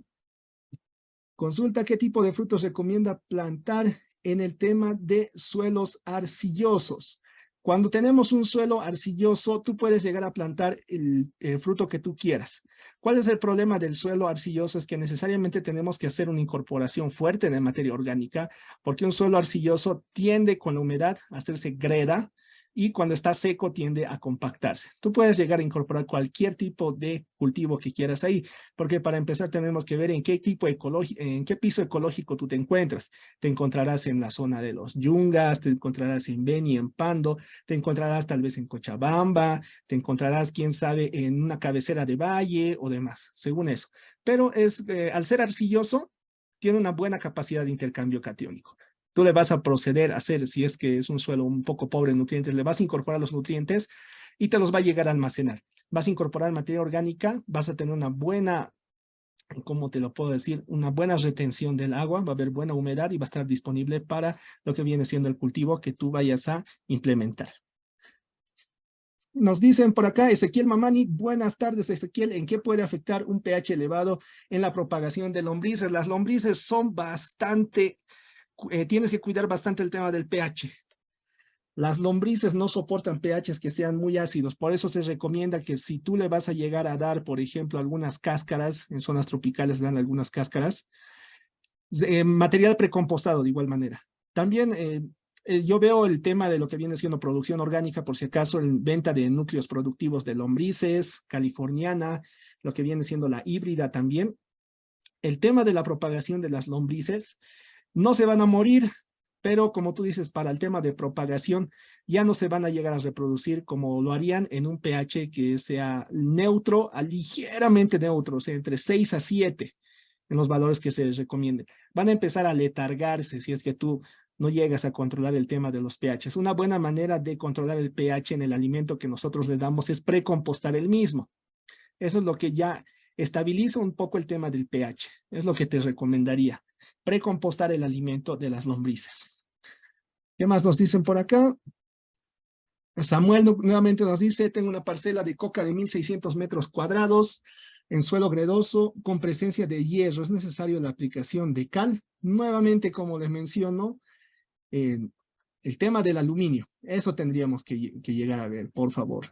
Consulta qué tipo de frutos recomienda plantar en el tema de suelos arcillosos. Cuando tenemos un suelo arcilloso, tú puedes llegar a plantar el fruto que tú quieras. ¿Cuál es el problema del suelo arcilloso? Es que necesariamente tenemos que hacer una incorporación fuerte de materia orgánica, porque un suelo arcilloso tiende con la humedad a hacerse greda, y cuando está seco tiende a compactarse. Tú puedes llegar a incorporar cualquier tipo de cultivo que quieras ahí, porque para empezar tenemos que ver en qué tipo en qué piso ecológico tú te encuentras. Te encontrarás en la zona de los Yungas, te encontrarás en Beni, en Pando, te encontrarás tal vez en Cochabamba, te encontrarás, quién sabe, en una cabecera de valle o demás, según eso. Pero al ser arcilloso, tiene una buena capacidad de intercambio catiónico. Tú le vas a proceder a hacer, si es que es un suelo un poco pobre en nutrientes, le vas a incorporar los nutrientes y te los va a llegar a almacenar. Vas a incorporar materia orgánica, vas a tener una buena, ¿cómo te lo puedo decir? Una buena retención del agua, va a haber buena humedad y va a estar disponible para lo que viene siendo el cultivo que tú vayas a implementar. Nos dicen por acá, Ezequiel Mamani, buenas tardes, Ezequiel, ¿en qué puede afectar un pH elevado en la propagación de lombrices? Las lombrices son bastante, tienes que cuidar bastante el tema del pH. Las lombrices no soportan pHs que sean muy ácidos, por eso se recomienda que si tú le vas a llegar a dar, por ejemplo, algunas cáscaras, en zonas tropicales dan algunas cáscaras, material precompostado de igual manera. También yo veo el tema de lo que viene siendo producción orgánica, por si acaso, en venta de núcleos productivos de lombrices, californiana, lo que viene siendo la híbrida también. El tema de la propagación de las lombrices, no se van a morir, pero como tú dices, para el tema de propagación, ya no se van a llegar a reproducir como lo harían en un pH que sea neutro a ligeramente neutro, o sea, entre 6 a 7 en los valores que se les recomienden. Van a empezar a letargarse si es que tú no llegas a controlar el tema de los pHs. Una buena manera de controlar el pH en el alimento que nosotros le damos es precompostar el mismo. Eso es lo que ya estabiliza un poco el tema del pH. Es lo que te recomendaría. Precompostar el alimento de las lombrices. ¿Qué más nos dicen por acá? Samuel nuevamente nos dice, tengo una parcela de coca de 1.600 metros cuadrados en suelo gredoso con presencia de hierro. ¿Es necesario la aplicación de cal? Nuevamente, como les menciono, eh, el tema del aluminio. Eso tendríamos que llegar a ver, por favor.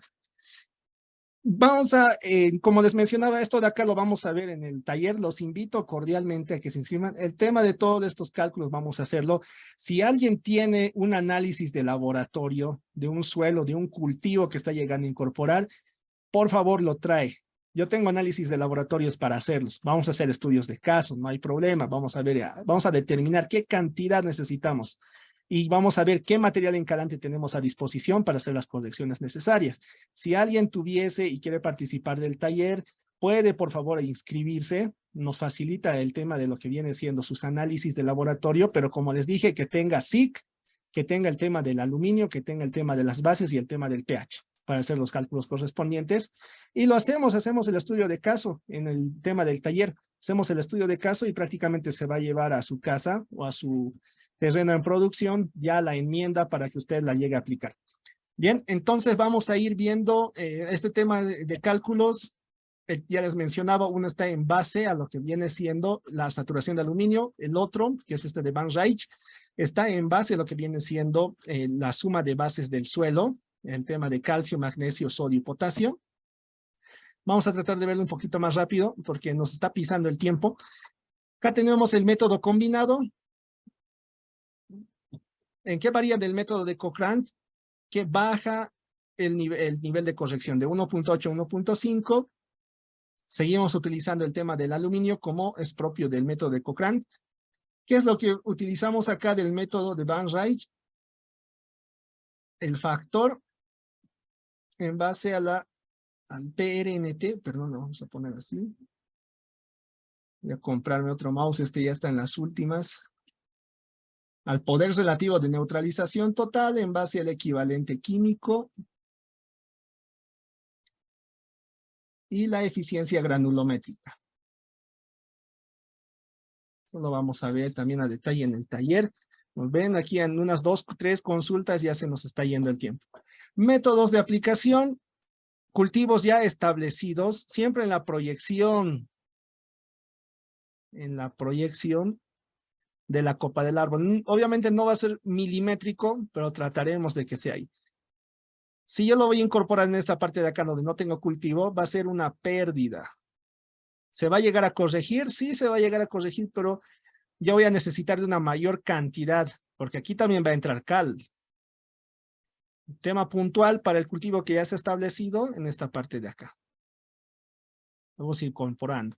Vamos a, como les mencionaba, esto de acá lo vamos a ver en el taller. Los invito cordialmente a que se inscriban. El tema de todos estos cálculos vamos a hacerlo. Si alguien tiene un análisis de laboratorio, de un suelo, de un cultivo que está llegando a incorporar, por favor lo trae. Yo tengo análisis de laboratorios para hacerlos. Vamos a hacer estudios de casos, no hay problema. Vamos a ver, vamos a determinar qué cantidad necesitamos y vamos a ver qué material encalante tenemos a disposición para hacer las correcciones necesarias. Si alguien tuviese y quiere participar del taller, puede por favor inscribirse. Nos facilita el tema de lo que viene siendo sus análisis de laboratorio, pero como les dije, que tenga SIC, que tenga el tema del aluminio, que tenga el tema de las bases y el tema del pH para hacer los cálculos correspondientes. Y lo hacemos el estudio de caso en el tema del taller. Hacemos el estudio de caso y prácticamente se va a llevar a su casa o a su terreno en producción ya la enmienda para que usted la llegue a aplicar. Bien, entonces vamos a ir viendo este tema de cálculos. Ya les mencionaba, uno está en base a lo que viene siendo la saturación de aluminio, el otro, que es este de Van Reich, está en base a lo que viene siendo la suma de bases del suelo, el tema de calcio, magnesio, sodio y potasio. Vamos a tratar de verlo un poquito más rápido porque nos está pisando el tiempo. Acá tenemos el método combinado. ¿En qué varía del método de Cochrane? Que baja el nivel de corrección de 1.8 a 1.5. Seguimos utilizando el tema del aluminio como es propio del método de Cochrane. ¿Qué es lo que utilizamos acá del método de Van Reich? El factor en base a la al PRNT, perdón, lo vamos a poner así. Voy a comprarme otro mouse, este ya está en las últimas. Al poder relativo de neutralización total en base al equivalente químico y la eficiencia granulométrica. Eso lo vamos a ver también a detalle en el taller. Nos ven aquí en unas 2, 3 consultas, ya se nos está yendo el tiempo. Métodos de aplicación, cultivos ya establecidos, siempre en la proyección de la copa del árbol. Obviamente no va a ser milimétrico, pero trataremos de que sea ahí. Si yo lo voy a incorporar en esta parte de acá donde no tengo cultivo, va a ser una pérdida. ¿Se va a llegar a corregir? Sí, se va a llegar a corregir, pero yo voy a necesitar de una mayor cantidad, porque aquí también va a entrar cal. Tema puntual para el cultivo que ya está establecido en esta parte de acá. Vamos a ir incorporando.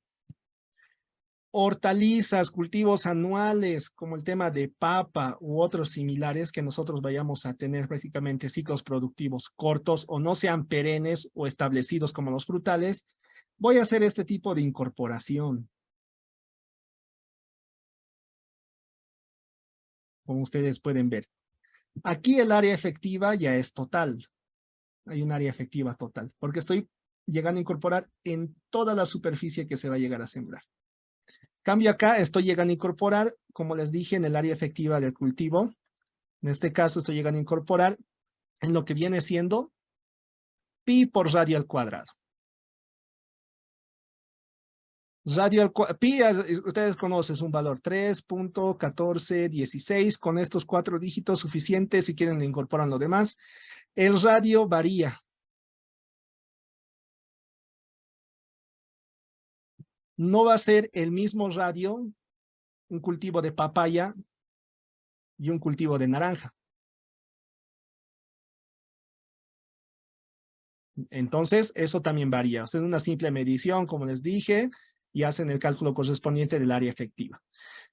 Hortalizas, cultivos anuales, como el tema de papa u otros similares que nosotros vayamos a tener prácticamente ciclos productivos cortos o no sean perennes o establecidos como los frutales, voy a hacer este tipo de incorporación. Como ustedes pueden ver. Aquí el área efectiva ya es total. Hay un área efectiva total, porque estoy llegando a incorporar en toda la superficie que se va a llegar a sembrar. Cambio acá, estoy llegando a incorporar, como les dije, en el área efectiva del cultivo. En este caso estoy llegando a incorporar en lo que viene siendo pi por radio al cuadrado. Pi, ustedes conocen, es un valor 3.1416. Con estos 4 dígitos suficientes, si quieren le incorporan lo demás. El radio varía. No va a ser el mismo radio un cultivo de papaya y un cultivo de naranja. Entonces, eso también varía. Hacen una simple medición, como les dije, y hacen el cálculo correspondiente del área efectiva.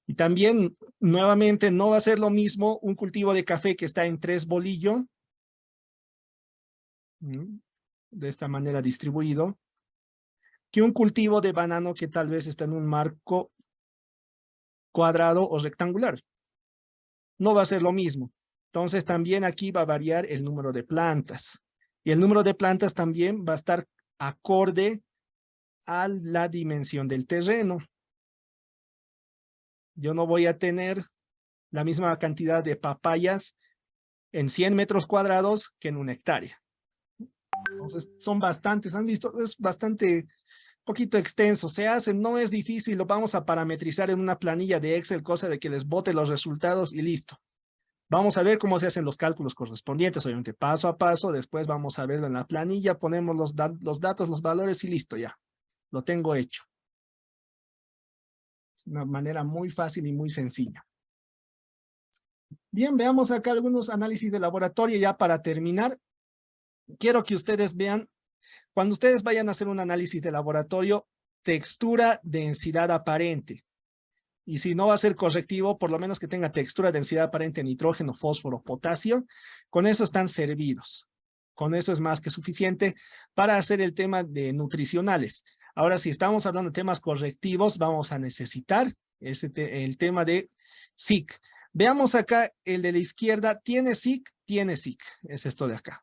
Y también, nuevamente, no va a ser lo mismo un cultivo de café que está en 3 bolillo, de esta manera distribuido, que un cultivo de banano que tal vez está en un marco cuadrado o rectangular. No va a ser lo mismo. Entonces, también aquí va a variar el número de plantas. Y el número de plantas también va a estar acorde a la dimensión del terreno. Yo no voy a tener la misma cantidad de papayas en 100 metros cuadrados que en una hectárea. Entonces, son bastantes, han visto, es bastante poquito extenso, se hace, no es difícil, lo vamos a parametrizar en una planilla de Excel, cosa de que les bote los resultados y listo. Vamos a ver cómo se hacen los cálculos correspondientes, obviamente paso a paso, después vamos a verlo en la planilla, ponemos los datos, los valores y listo ya, lo tengo hecho. Es una manera muy fácil y muy sencilla. Bien, veamos acá algunos análisis de laboratorio ya para terminar. Quiero que ustedes vean, cuando ustedes vayan a hacer un análisis de laboratorio, textura, densidad aparente. Y si no va a ser correctivo, por lo menos que tenga textura, densidad aparente, nitrógeno, fósforo, potasio, con eso están servidos. Con eso es más que suficiente para hacer el tema de nutricionales. Ahora, si estamos hablando de temas correctivos, vamos a necesitar el tema de SIC. Veamos acá el de la izquierda, ¿tiene SIC? Tiene SIC, es esto de acá.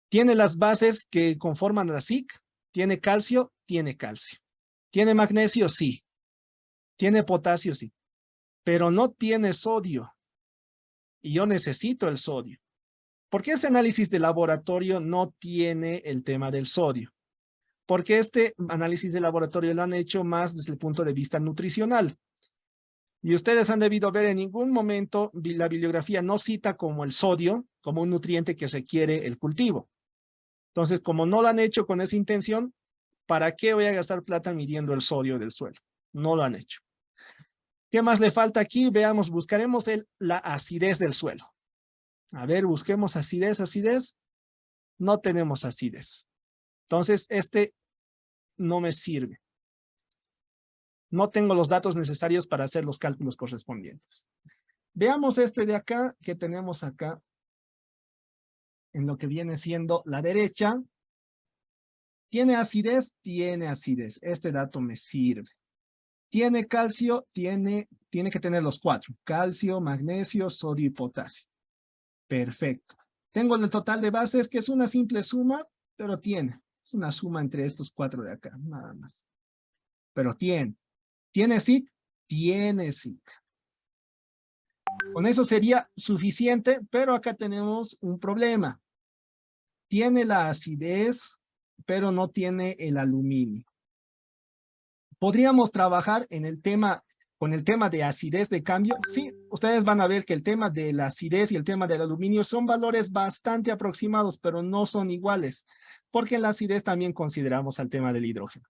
¿Tiene las bases que conforman la SIC? ¿Tiene calcio? Tiene calcio. ¿Tiene magnesio? Sí. ¿Tiene potasio? Sí. Pero no tiene sodio. Y yo necesito el sodio. ¿Por qué este análisis de laboratorio no tiene el tema del sodio? Porque este análisis de laboratorio lo han hecho más desde el punto de vista nutricional. Y ustedes han debido ver en ningún momento la bibliografía no cita como el sodio, como un nutriente que requiere el cultivo. Entonces, como no lo han hecho con esa intención, ¿para qué voy a gastar plata midiendo el sodio del suelo? No lo han hecho. ¿Qué más le falta aquí? Veamos, buscaremos la acidez del suelo. A ver, busquemos acidez, acidez. No tenemos acidez. Entonces, este no me sirve. No tengo los datos necesarios para hacer los cálculos correspondientes. Veamos este de acá, que tenemos acá. en lo que viene siendo la derecha. ¿Tiene acidez? Tiene acidez. Este dato me sirve. ¿Tiene calcio? Tiene que tener los 4. Calcio, magnesio, sodio y potasio. Perfecto. Tengo el total de bases, que es una simple suma, pero tiene. Es una suma entre estos 4 de acá, nada más. Pero tiene. ¿Tiene zinc? Tiene zinc. Con eso sería suficiente, pero acá tenemos un problema. Tiene la acidez, pero no tiene el aluminio. ¿Podríamos trabajar en el tema, con el tema de acidez de cambio? Sí, ustedes van a ver que el tema de la acidez y el tema del aluminio son valores bastante aproximados, pero no son iguales, porque en la acidez también consideramos al tema del hidrógeno.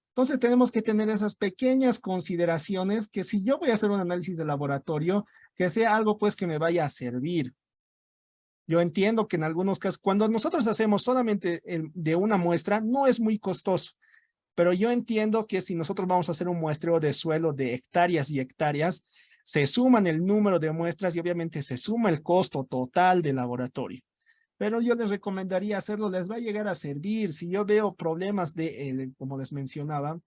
Entonces tenemos que tener esas pequeñas consideraciones que si yo voy a hacer un análisis de laboratorio, que sea algo pues que me vaya a servir. Yo entiendo que en algunos casos, cuando nosotros hacemos solamente de una muestra, no es muy costoso. Pero yo entiendo que si nosotros vamos a hacer un muestreo de suelo de hectáreas y hectáreas, se suman el número de muestras y obviamente se suma el costo total del laboratorio. Pero yo les recomendaría hacerlo, les va a llegar a servir. Si yo veo problemas como les mencionaba,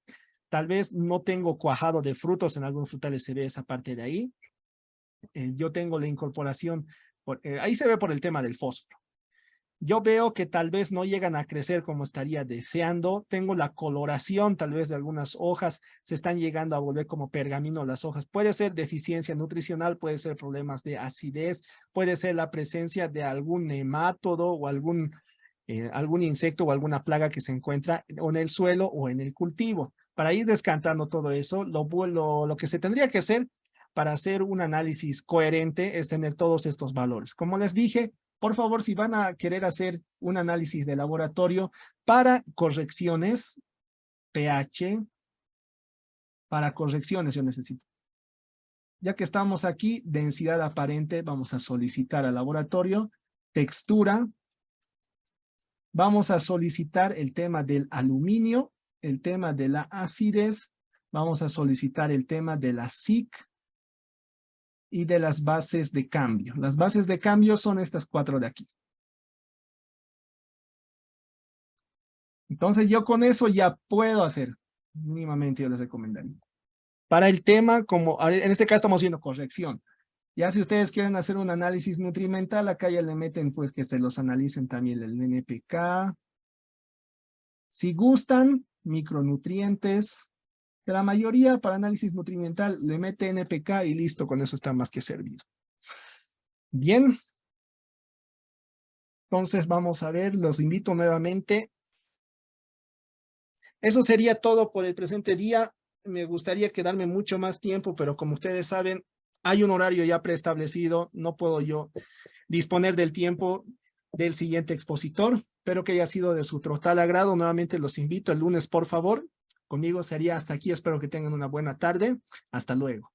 tal vez no tengo cuajado de frutos, en algunos frutales se ve esa parte de ahí. Yo tengo la incorporación, ahí se ve por el tema del fósforo. Yo veo que tal vez no llegan a crecer como estaría deseando. Tengo la coloración tal vez de algunas hojas, se están llegando a volver como pergamino las hojas. Puede ser deficiencia nutricional, puede ser problemas de acidez, puede ser la presencia de algún nemátodo o algún insecto o alguna plaga que se encuentra o en el suelo o en el cultivo. Para ir descartando todo eso, lo que se tendría que hacer para hacer un análisis coherente es tener todos estos valores. Como les dije, por favor, si van a querer hacer un análisis de laboratorio para correcciones, pH, para correcciones yo necesito. Ya que estamos aquí, densidad aparente, vamos a solicitar al laboratorio, textura, vamos a solicitar el tema del aluminio, el tema de la acidez, vamos a solicitar el tema de la SIC, y de las bases de cambio. Las bases de cambio son estas 4 de aquí. Entonces yo con eso ya puedo hacer, mínimamente yo les recomendaría. Para el tema, como en este caso estamos viendo corrección. Ya si ustedes quieren hacer un análisis nutrimental, acá ya le meten pues que se los analicen también el NPK. Si gustan, micronutrientes, que la mayoría para análisis nutrimental le mete NPK y listo, con eso está más que servido. Bien. Entonces vamos a ver, los invito nuevamente. Eso sería todo por el presente día. Me gustaría quedarme mucho más tiempo, pero como ustedes saben, hay un horario ya preestablecido. No puedo yo disponer del tiempo del siguiente expositor. Espero que haya sido de su total agrado. Nuevamente los invito el lunes, por favor. Conmigo sería hasta aquí. Espero que tengan una buena tarde. Hasta luego.